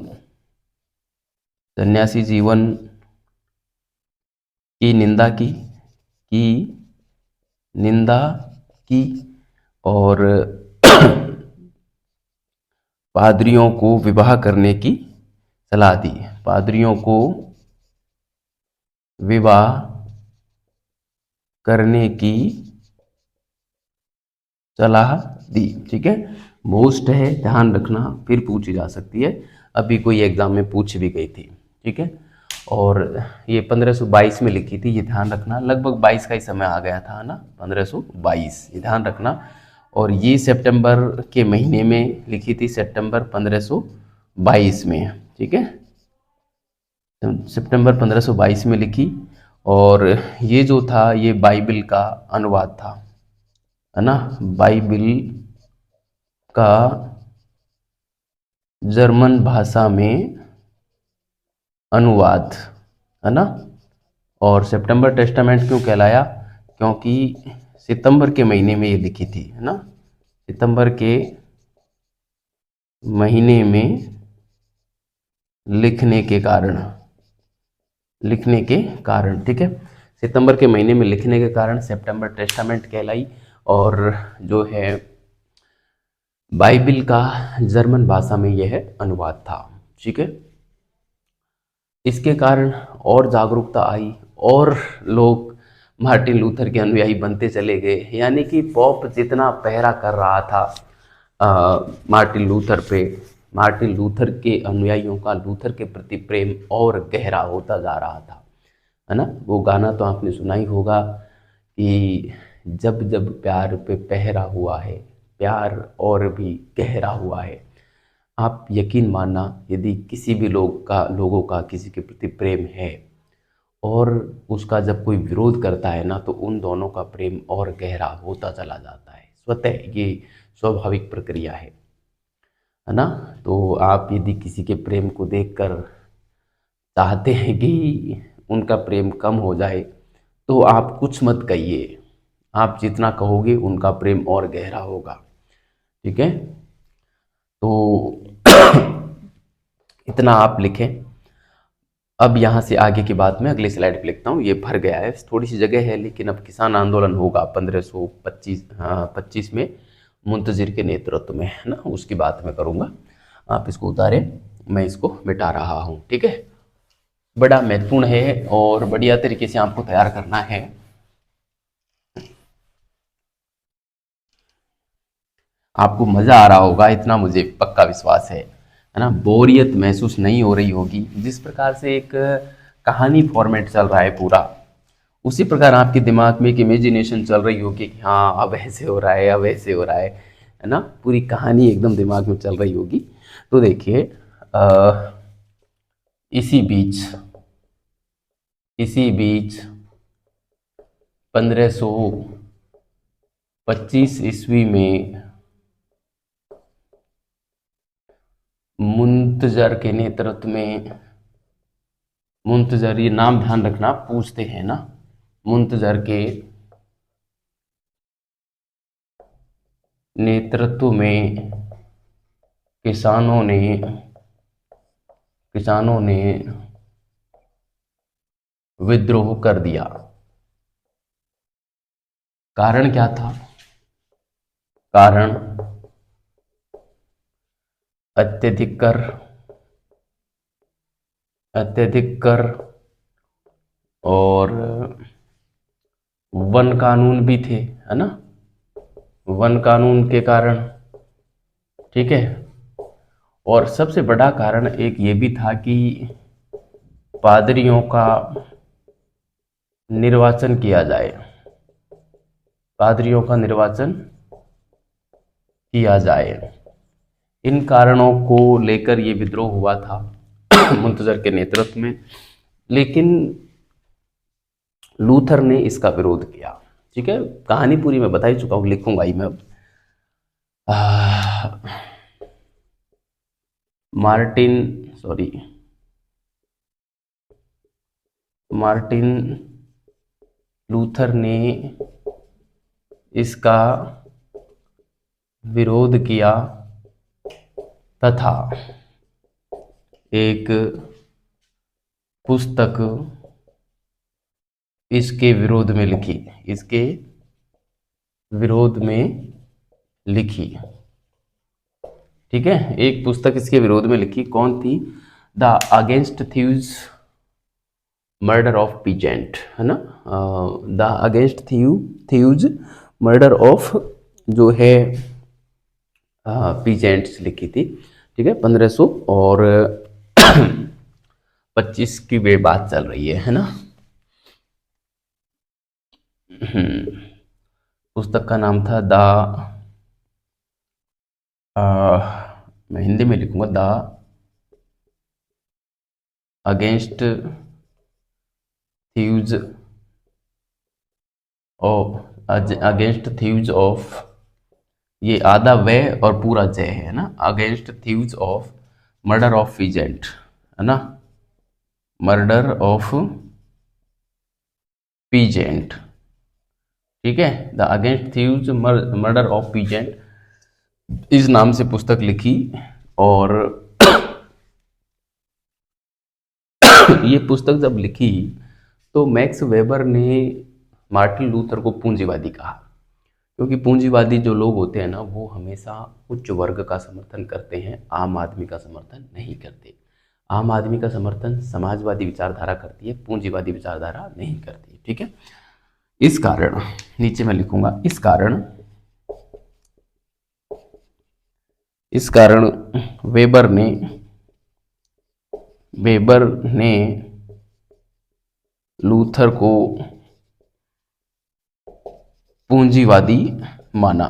सन्यासी जीवन की निंदा की और पादरियों को विवाह करने की सलाह दी। पादरियों को विवाह करने की सलाह दी। ठीक है, मोस्ट है, ध्यान रखना, फिर पूछी जा सकती है, अभी कोई एग्जाम में पूछ भी गई थी। ठीक है, और ये 1522 में लिखी थी, ये ध्यान रखना, लगभग 22 का ही समय आ गया था ना, 1522, ये ध्यान रखना। और ये सितंबर के महीने में लिखी थी, सितंबर 1522 में। ठीक है, सितंबर 1522 में लिखी, और ये जो था ये बाइबल का अनुवाद था, है ना, बाइबल का जर्मन भाषा में अनुवाद, है ना। और सितंबर टेस्टामेंट क्यों कहलाया? क्योंकि सितंबर के महीने में ये लिखी थी, है ना, सितंबर के महीने में लिखने के कारण, ठीक है, सितंबर के महीने में लिखने के कारण सितंबर टेस्टामेंट कहलाई। और जो है बाइबल का जर्मन भाषा में यह अनुवाद था। ठीक है, इसके कारण और जागरूकता आई और लोग मार्टिन लूथर के अनुयायी बनते चले गए। यानी कि पॉप जितना पहरा कर रहा था मार्टिन लूथर पे, मार्टिन लूथर के अनुयायियों का लूथर के प्रति प्रेम और गहरा होता जा रहा था, है ना। वो गाना तो आपने सुना ही होगा कि जब जब प्यार पे पहरा हुआ है, प्यार और भी गहरा हुआ है। आप यकीन मानना, यदि किसी भी लोगों का किसी के प्रति प्रेम है और उसका जब कोई विरोध करता है ना, तो उन दोनों का प्रेम और गहरा होता चला जाता है। स्वतः ये स्वाभाविक प्रक्रिया है ना। तो आप यदि किसी के प्रेम को देखकर चाहते हैं कि उनका प्रेम कम हो जाए, तो आप कुछ मत कहिए, आप जितना कहोगे उनका प्रेम और गहरा होगा। ठीक है, तो इतना आप लिखें। अब यहाँ से आगे की बात मैं अगली स्लाइड पे लिखता हूँ, ये भर गया है, थोड़ी सी जगह है, लेकिन अब किसान आंदोलन होगा 1525 में मुंतजिर के नेतृत्व में, है ना, उसकी बात मैं करूँगा। आप इसको उतारें, मैं इसको मिटा रहा हूँ। ठीक है, बड़ा महत्वपूर्ण है और बढ़िया तरीके से आपको तैयार करना है। आपको मज़ा आ रहा होगा, इतना मुझे पक्का विश्वास है ना। बोरियत महसूस नहीं हो रही होगी। जिस प्रकार से एक कहानी फॉर्मेट चल रहा है पूरा, उसी प्रकार आपके दिमाग में एक इमेजिनेशन चल रही होगी कि हाँ अब ऐसे हो रहा है, अब ऐसे हो रहा है ना, पूरी कहानी एकदम दिमाग में चल रही होगी। तो देखिए इसी बीच 1525 ईस्वी में मुंतजर के नेतृत्व में, मुंतजर ये नाम ध्यान रखना, पूछते हैं ना, मुंतजर के नेतृत्व में किसानों ने विद्रोह कर दिया। कारण क्या था? कारण अत्यधिक कर और वन कानून भी थे, है ना, वन कानून के कारण। ठीक है। और सबसे बड़ा कारण एक ये भी था कि पादरियों का निर्वाचन किया जाए, पादरियों का निर्वाचन किया जाए। इन कारणों को लेकर ये विद्रोह हुआ था मुंतजर के नेतृत्व में, लेकिन लूथर ने इसका विरोध किया। ठीक है, कहानी पूरी मैं बता ही चुका हूँ, लिखूंगा ही मैं अब। मार्टिन लूथर ने इसका विरोध किया तथा एक पुस्तक इसके विरोध में लिखी। ठीक है, एक पुस्तक इसके विरोध में लिखी। कौन थी? The against थ्यूज murder of peasant, है ना, द अगेंस्ट थ्यूज मर्डर ऑफ जो है पीजेंट्स लिखी थी। ठीक है, 1500 और 25 की वे बात चल रही है ना। पुस्तक का नाम था मैं हिंदी में लिखूंगा, द अगेंस्ट थ्यूज ऑफ, ये आधा वे और पूरा जय है ना, against थ्यूज of murder of peasant, है ना, मर्डर ऑफ पीजेंट। ठीक है, the against थ्यूज murder of peasant, इस नाम से पुस्तक लिखी। और ये पुस्तक जब लिखी तो मैक्स वेबर ने मार्टिन लूथर को पूंजीवादी कहा, क्योंकि पूंजीवादी जो लोग होते हैं ना, वो हमेशा उच्च वर्ग का समर्थन करते हैं, आम आदमी का समर्थन नहीं करते। आम आदमी का समर्थन समाजवादी विचारधारा करती है, पूंजीवादी विचारधारा नहीं करती। ठीक है, इस कारण, नीचे मैं लिखूंगा, इस कारण वेबर ने लूथर को पूंजीवादी माना।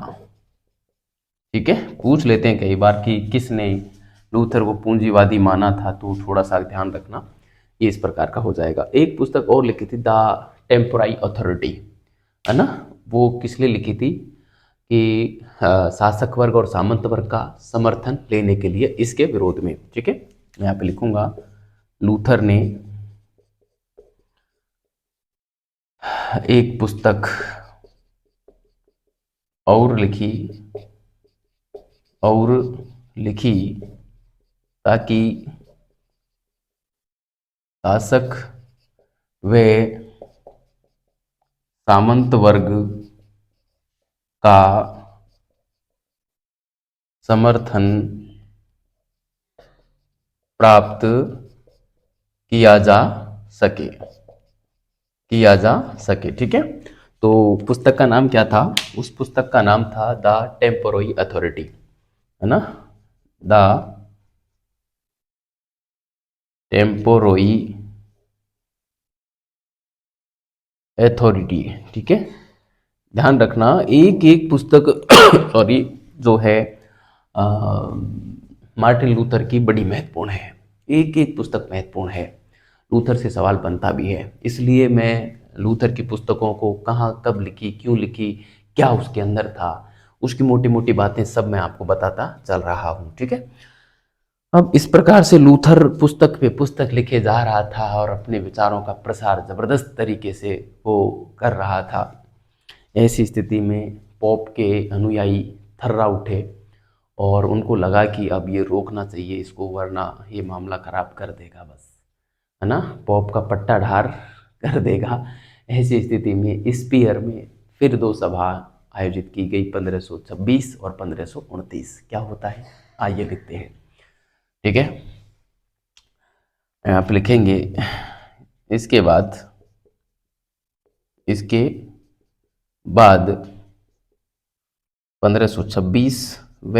ठीक है, पूछ लेते हैं कई बार कि किसने लूथर को पूंजीवादी माना था, तो थोड़ा सा ध्यान रखना, ये इस प्रकार का हो जाएगा। एक पुस्तक और लिखी थी, द टेम्पोरारी अथॉरिटी, है ना, वो किस लिए लिखी थी कि शासक वर्ग और सामंत वर्ग का समर्थन लेने के लिए, इसके विरोध में। ठीक है, मैं यहाँ पे लिखूंगा, लूथर ने एक पुस्तक और लिखी ताकि शासक व सामंत वर्ग का समर्थन प्राप्त किया जा सके। ठीक है, तो पुस्तक का नाम क्या था? उस पुस्तक का नाम था द टेम्पोररी अथॉरिटी, है ना, द टेम्पोररी अथॉरिटी। ठीक है, ध्यान रखना, एक एक पुस्तक सॉरी जो है मार्टिन लूथर की बड़ी महत्वपूर्ण है, एक एक पुस्तक महत्वपूर्ण है, लूथर से सवाल बनता भी है। इसलिए मैं लूथर की पुस्तकों को कहाँ कब लिखी, क्यों लिखी, क्या उसके अंदर था, उसकी मोटी मोटी बातें सब मैं आपको बताता चल रहा हूँ। ठीक है, अब इस प्रकार से लूथर पुस्तक पे पुस्तक लिखे जा रहा था और अपने विचारों का प्रसार जबरदस्त तरीके से वो कर रहा था। ऐसी स्थिति में पोप के अनुयायी थर्रा उठे और उनको लगा कि अब ये रोकना चाहिए इसको, वरना ये मामला ख़राब कर देगा बस, है ना, पॉप का पट्टा ढार कर देगा। ऐसी स्थिति में स्पीयर में फिर दो सभा आयोजित की गई, 1526 और 1529। क्या होता है आइए लिखते हैं, ठीक है। आप लिखेंगे इसके बाद 1526 व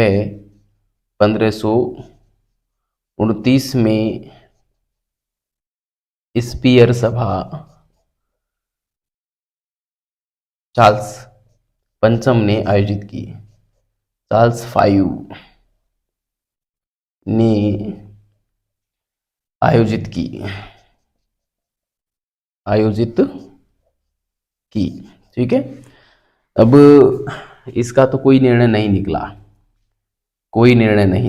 1529 में स्पीयर सभा चार्ल्स पंचम ने आयोजित की। चार्ल्स फाइव ने आयोजित की, ठीक है। अब इसका तो कोई निर्णय नहीं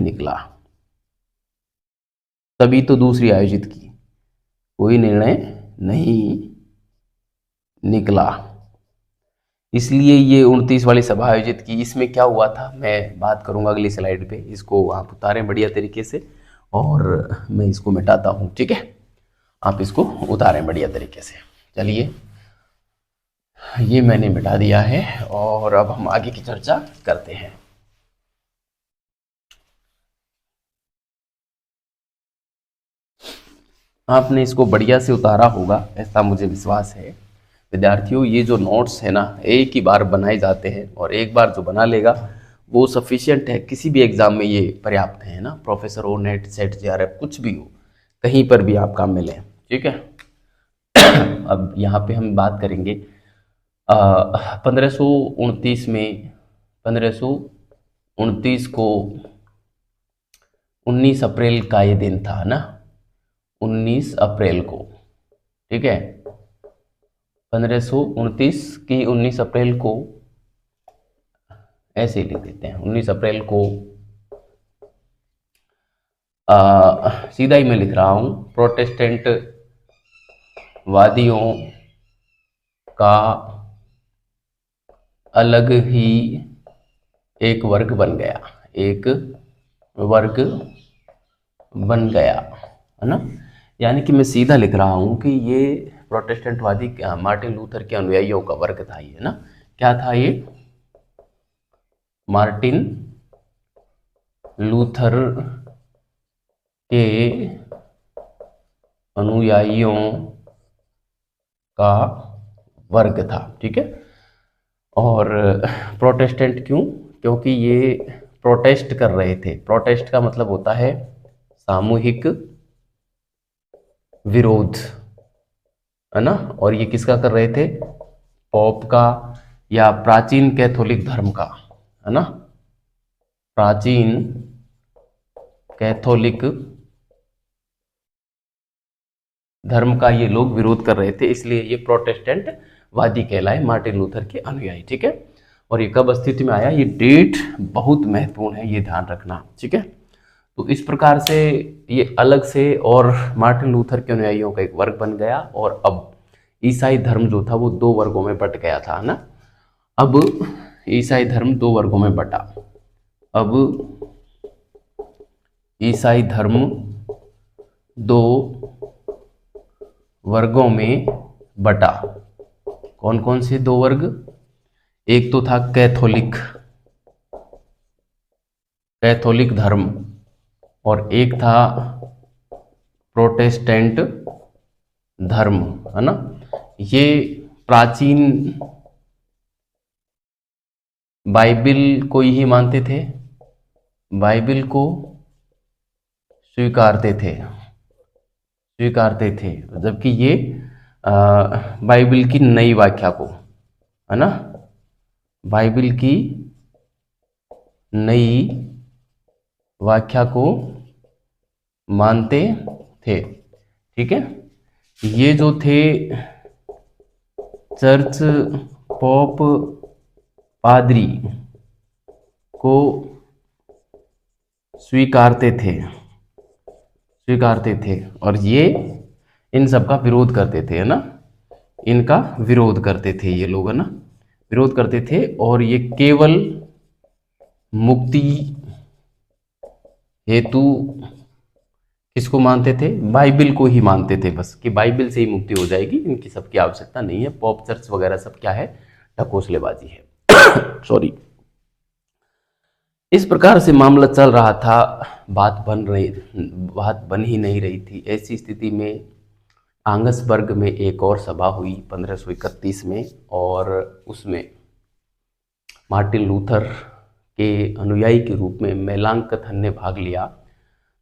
निकला, तभी तो दूसरी आयोजित की, कोई निर्णय नहीं निकला, इसलिए ये 29 वाली सभा आयोजित की। इसमें क्या हुआ था मैं बात करूंगा अगली स्लाइड पे, इसको आप उतारें बढ़िया तरीके से और मैं इसको मिटाता हूँ, ठीक है। आप इसको उतारें बढ़िया तरीके से। चलिए, ये मैंने मिटा दिया है और अब हम आगे की चर्चा करते हैं। आपने इसको बढ़िया से उतारा होगा ऐसा मुझे विश्वास है। विद्यार्थियों, ये जो नोट्स है ना, एक ही बार बनाए जाते हैं और एक बार जो बना लेगा वो सफिशिएंट है, किसी भी एग्जाम में ये पर्याप्त है ना। प्रोफेसर हो, नेट, सेट, जेआरएफ, कुछ भी हो, कहीं पर भी आप काम में लें, ठीक है। अब यहाँ पे हम बात करेंगे 1529 में, 1529 को 19 अप्रैल का ये दिन था ना, 19 अप्रैल को, ठीक है। 1529 की 19 अप्रैल को, ऐसे ही लिख देते हैं 19 अप्रैल को, सीधा ही मैं लिख रहा हूं, प्रोटेस्टेंट वादियों का अलग ही एक वर्ग बन गया, है ना। यानी कि मैं सीधा लिख रहा हूं कि ये प्रोटेस्टेंटवादी मार्टिन लूथर के अनुयायियों का वर्ग था ये, है ना। क्या था ये? मार्टिन लूथर के अनुयायियों का वर्ग था, ठीक है। और प्रोटेस्टेंट क्यों? क्योंकि ये प्रोटेस्ट कर रहे थे। प्रोटेस्ट का मतलब होता है सामूहिक विरोध, है ना। और ये किसका कर रहे थे? पॉप का या प्राचीन कैथोलिक धर्म का, है ना। प्राचीन कैथोलिक धर्म का ये लोग विरोध कर रहे थे, इसलिए ये प्रोटेस्टेंट वादी कहलाए, मार्टिन लूथर के अनुयायी, ठीक है। और ये कब अस्तित्व में आया? ये डेट बहुत महत्वपूर्ण है, ये ध्यान रखना, ठीक है। तो इस प्रकार से ये अलग से और मार्टिन लूथर के अनुयायियों का एक वर्ग बन गया, और अब ईसाई धर्म जो था वो दो वर्गों में बट गया था, है ना। अब ईसाई धर्म दो वर्गों में बटा। अब ईसाई धर्म दो वर्गों में बटा। कौन कौन से दो वर्ग? एक तो था कैथोलिक धर्म, और एक था प्रोटेस्टेंट धर्म, है ना। ये प्राचीन बाइबिल को ही मानते थे, बाइबिल को स्वीकारते थे, जबकि ये बाइबिल की नई व्याख्या को, है ना, बाइबिल की नई व्याख्या को मानते थे, ठीक है। ये जो थे चर्च, पॉप, पादरी को स्वीकारते थे और ये इन सब का विरोध करते थे, है ना। इनका विरोध करते थे ये लोग, है ना, विरोध करते थे। और ये केवल मुक्ति हेतु किसको मानते थे? बाइबिल को ही मानते थे बस, कि बाइबिल से ही मुक्ति हो जाएगी, इनकी सबकी आवश्यकता नहीं है। पॉप चर्च वगैरह सब क्या है? ढकोसलेबाजी है। सॉरी। इस प्रकार से मामला चल रहा था, बात बन ही नहीं रही थी। ऐसी स्थिति में आंगसबर्ग में एक और सभा हुई 1531 में, और उसमें मार्टिन लूथर के अनुयायी के रूप में मेलांकथन ने भाग लिया।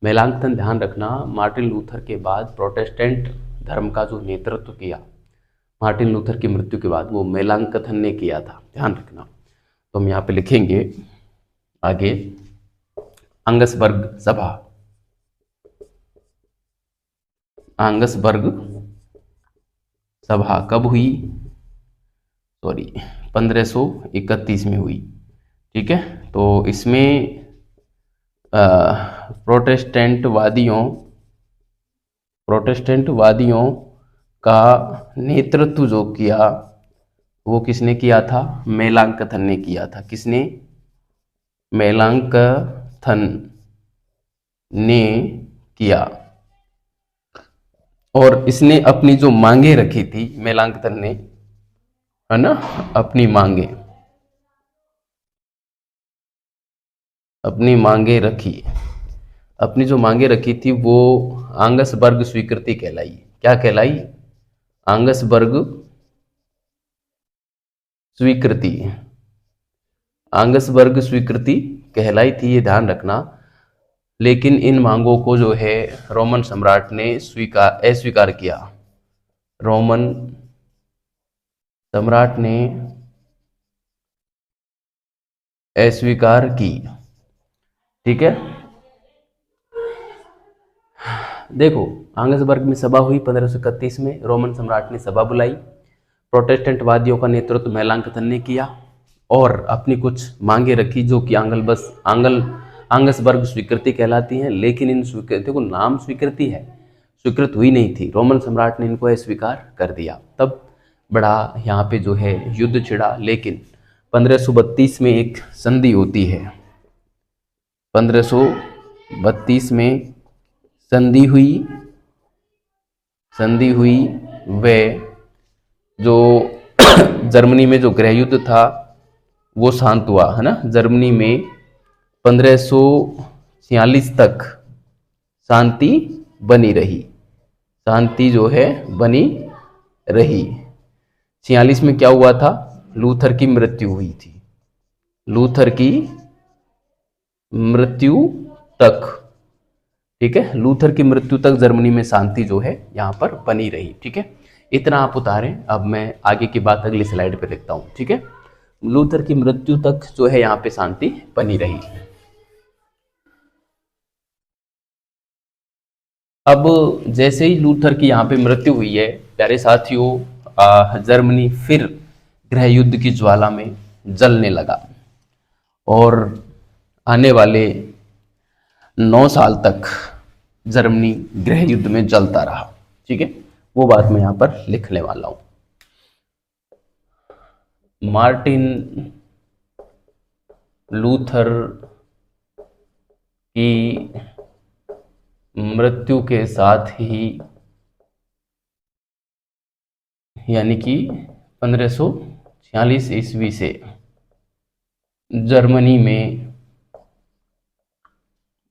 मेलांकथन, ध्यान रखना, मार्टिन लूथर के बाद प्रोटेस्टेंट धर्म का जो नेतृत्व किया मार्टिन लूथर की मृत्यु के बाद, वो मेलांकथन ने किया था, ध्यान रखना। तो हम यहाँ पे लिखेंगे आगे, आंगसबर्ग सभा, आंगसबर्ग सभा कब हुई? सॉरी, 1531 में हुई। ठीक है, तो इसमें प्रोटेस्टेंटवादियों का नेतृत्व जो किया वो किसने किया था? मेलांकथन ने किया था। किसने? मेलांकथन ने किया। और इसने अपनी जो मांगे रखी थी, मेलांकथन ने, है ना, अपनी जो मांगे रखी थी वो आंगसबर्ग स्वीकृति कहलाई। क्या कहलाई? आंगसबर्ग स्वीकृति। आंगसबर्ग स्वीकृति कहलाई थी, ये ध्यान रखना। लेकिन इन मांगों को जो है रोमन सम्राट ने अस्वीकार किया। रोमन सम्राट ने अस्वीकार की। ठीक है, देखो, आंगसबर्ग में सभा हुई 1531 में, रोमन सम्राट ने सभा बुलाई, प्रोटेस्टेंट वादियों का नेतृत्व मेलांकथन ने किया और अपनी कुछ मांगे रखी जो कि आंगसबर्ग स्वीकृति कहलाती हैं। लेकिन इन स्वीकृति को नाम स्वीकृति है, स्वीकृत हुई नहीं थी। रोमन सम्राट ने इनको अस्वीकार कर दिया। तब बड़ा यहाँ पे जो है युद्ध छिड़ा। लेकिन 1532 में एक संधि होती है, 1532 में संधि हुई। वे जो जर्मनी में जो गृह युद्ध था वो शांत हुआ, है ना। जर्मनी में 1546 तक शांति बनी रही, शांति जो है बनी रही। 46 में क्या हुआ था? लूथर की मृत्यु हुई थी। लूथर की मृत्यु तक, ठीक है, लूथर की मृत्यु तक जर्मनी में शांति जो है यहाँ पर बनी रही। ठीक है, इतना आप उतारें। अब मैं आगे की बात अगली स्लाइड पे लिखता हूँ। ठीक है, लूथर की मृत्यु तक जो है यहाँ पे शांति बनी रही। अब जैसे ही लूथर की यहाँ पे मृत्यु हुई है, प्यारे साथियों, जर्मनी फिर गृह युद्ध की ज्वाला में जलने लगा और आने वाले 9 साल तक जर्मनी गृह युद्ध में जलता रहा। ठीक है, वो बात मैं यहाँ पर लिखने वाला हूँ। मार्टिन लूथर की मृत्यु के साथ ही, यानी कि 1546 ईस्वी से जर्मनी में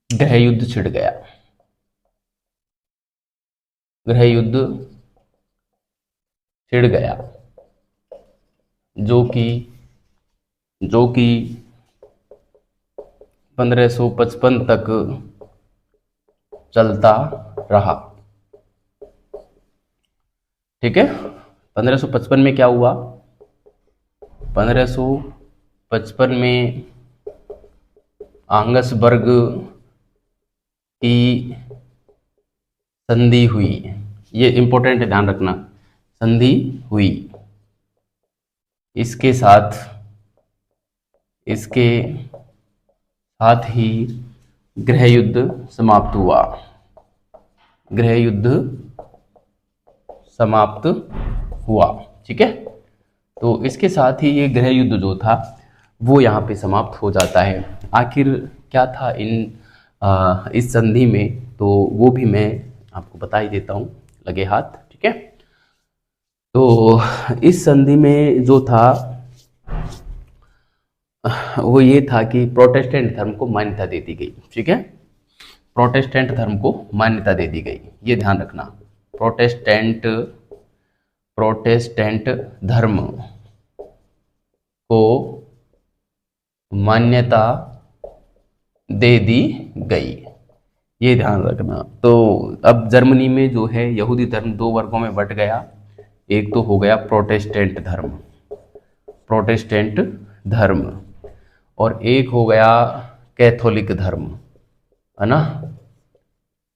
गृह युद्ध छिड़ गया। गृह युद्ध छिड़ गया जो कि 1555 तक चलता रहा। ठीक है, 1555 में क्या हुआ? 1555 में आंगसबर्ग की संधि हुई। ये इंपॉर्टेंट है, ध्यान रखना, संधि हुई। इसके साथ ही गृह युद्ध समाप्त हुआ। गृह युद्ध समाप्त हुआ। ठीक है, तो इसके साथ ही ये गृह युद्ध जो था वो यहाँ पे समाप्त हो जाता है। आखिर क्या था इस संधि में, तो वो भी मैं आपको बता ही देता हूँ लगे हाथ। ठीक है, तो इस संधि में जो था वो ये था कि प्रोटेस्टेंट धर्म को मान्यता दे दी गई। ठीक है, प्रोटेस्टेंट धर्म को मान्यता दे दी गई, ये ध्यान रखना। प्रोटेस्टेंट प्रोटेस्टेंट धर्म को मान्यता दे दी गई, ये ध्यान रखना। तो अब जर्मनी में जो है यहूदी धर्म दो वर्गों में बंट गया। एक तो हो गया प्रोटेस्टेंट धर्म, प्रोटेस्टेंट धर्म, और एक हो गया कैथोलिक धर्म, है ना,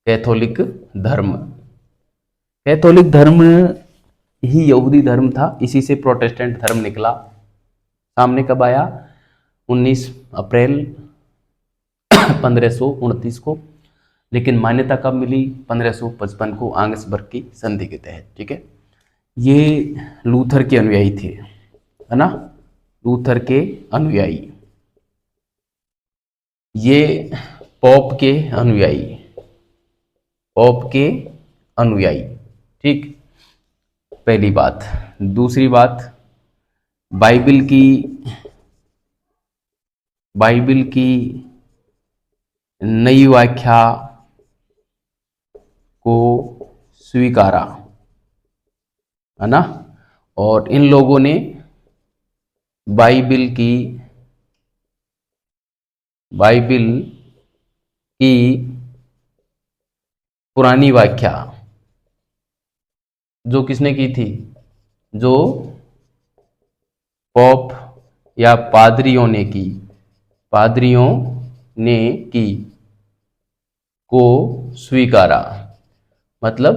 कैथोलिक धर्म। कैथोलिक धर्म ही यहूदी धर्म था, इसी से प्रोटेस्टेंट धर्म निकला। सामने कब आया? 19 अप्रैल 1529 को, लेकिन मान्यता कब मिली? 1555 को आंग्सबर्ग की संधि के तहत। ठीक है, ये लूथर के अनुयायी थे, है ना, लूथर के अनुयायी, ये पोप के अनुयायी, पोप के अनुयायी। ठीक, पहली बात। दूसरी बात, बाइबिल की नई व्याख्या को स्वीकारा, है ना, और इन लोगों ने बाइबिल की पुरानी व्याख्या, जो किसने की थी? जो पोप या पादरियों ने की, पादरियों ने की, को स्वीकारा। मतलब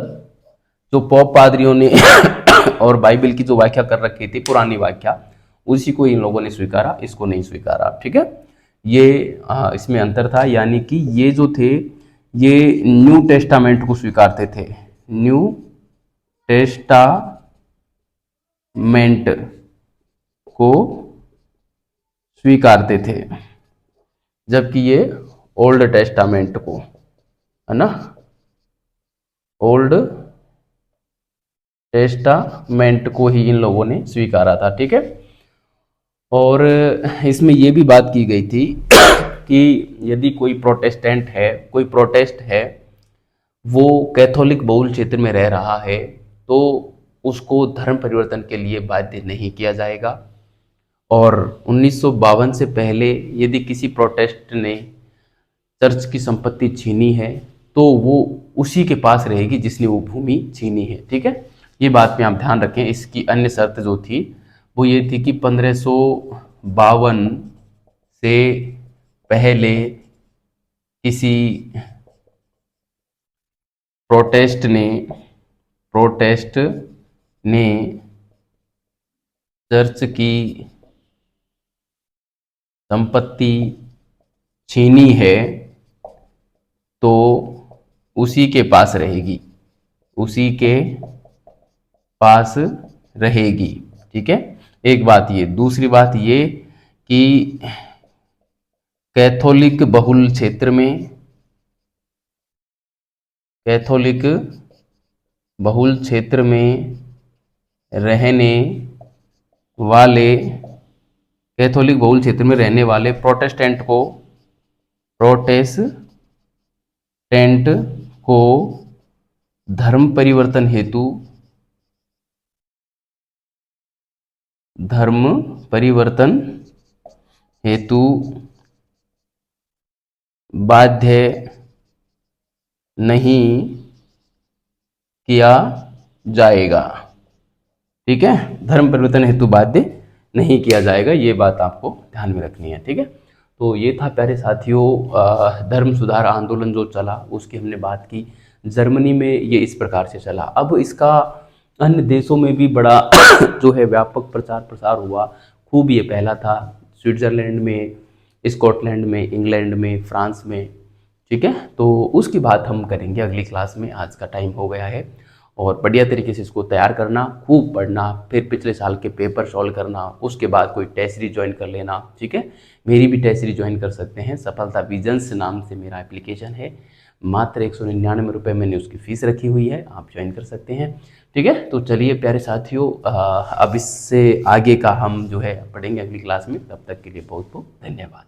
जो पोप पादरियों ने और बाइबिल की जो व्याख्या कर रखी थी, पुरानी व्याख्या, उसी को इन लोगों ने स्वीकारा, इसको नहीं स्वीकारा। ठीक है, ये इसमें अंतर था। यानी कि ये जो थे, ये न्यू टेस्टामेंट को स्वीकारते थे, न्यू टेस्टामेंट को स्वीकारते थे, जबकि ये ओल्ड टेस्टामेंट को, है ना, ओल्ड टेस्टामेंट को ही इन लोगों ने स्वीकारा था। ठीक है, और इसमें ये भी बात की गई थी कि यदि कोई प्रोटेस्टेंट है, कोई प्रोटेस्ट है, वो कैथोलिक बहुल क्षेत्र में रह रहा है, तो उसको धर्म परिवर्तन के लिए बाध्य नहीं किया जाएगा। और 1952 से पहले यदि किसी प्रोटेस्ट ने चर्च की संपत्ति छीनी है, तो वो उसी के पास रहेगी जिसने वो भूमि छीनी है। ठीक है, ये बात में आप ध्यान रखें। इसकी अन्य शर्त जो थी वो ये थी कि 1552 से पहले किसी प्रोटेस्ट ने चर्च की संपत्ति छीनी है तो उसी के पास रहेगी, उसी के पास रहेगी। ठीक है, एक बात ये। दूसरी बात ये कि कैथोलिक बहुल क्षेत्र में, कैथोलिक बहुल क्षेत्र में रहने वाले, कैथोलिक बहुल क्षेत्र में रहने वाले प्रोटेस्टेंट को धर्म परिवर्तन हेतु बाध्य नहीं किया जाएगा। ठीक है, धर्म परिवर्तन हेतु बाध्य नहीं किया जाएगा, ये बात आपको ध्यान में रखनी है। ठीक है, तो ये था प्यारे साथियों धर्म सुधार आंदोलन जो चला, उसकी हमने बात की। जर्मनी में ये इस प्रकार से चला। अब इसका अन्य देशों में भी बड़ा जो है व्यापक प्रचार प्रसार हुआ, खूब ये फैला था। स्विट्जरलैंड में, स्कॉटलैंड में, इंग्लैंड में, फ्रांस में। ठीक है, तो उसकी बात हम करेंगे अगली क्लास में। आज का टाइम हो गया है और बढ़िया तरीके से इसको तैयार करना, खूब पढ़ना, फिर पिछले साल के पेपर सॉल्व करना, उसके बाद कोई टेस्ट सीरीज ज्वाइन कर लेना, ठीक है। मेरी भी टेस्ट सीरीज ज्वाइन कर सकते हैं, सफलता विजन्स नाम से मेरा एप्लीकेशन है। मात्र 199 रुपये मैंने उसकी फ़ीस रखी हुई है, आप ज्वाइन कर सकते हैं, ठीक है। तो चलिए प्यारे साथियों, अब इससे आगे का हम जो है पढ़ेंगे अगली क्लास में। तब तक के लिए बहुत बहुत धन्यवाद।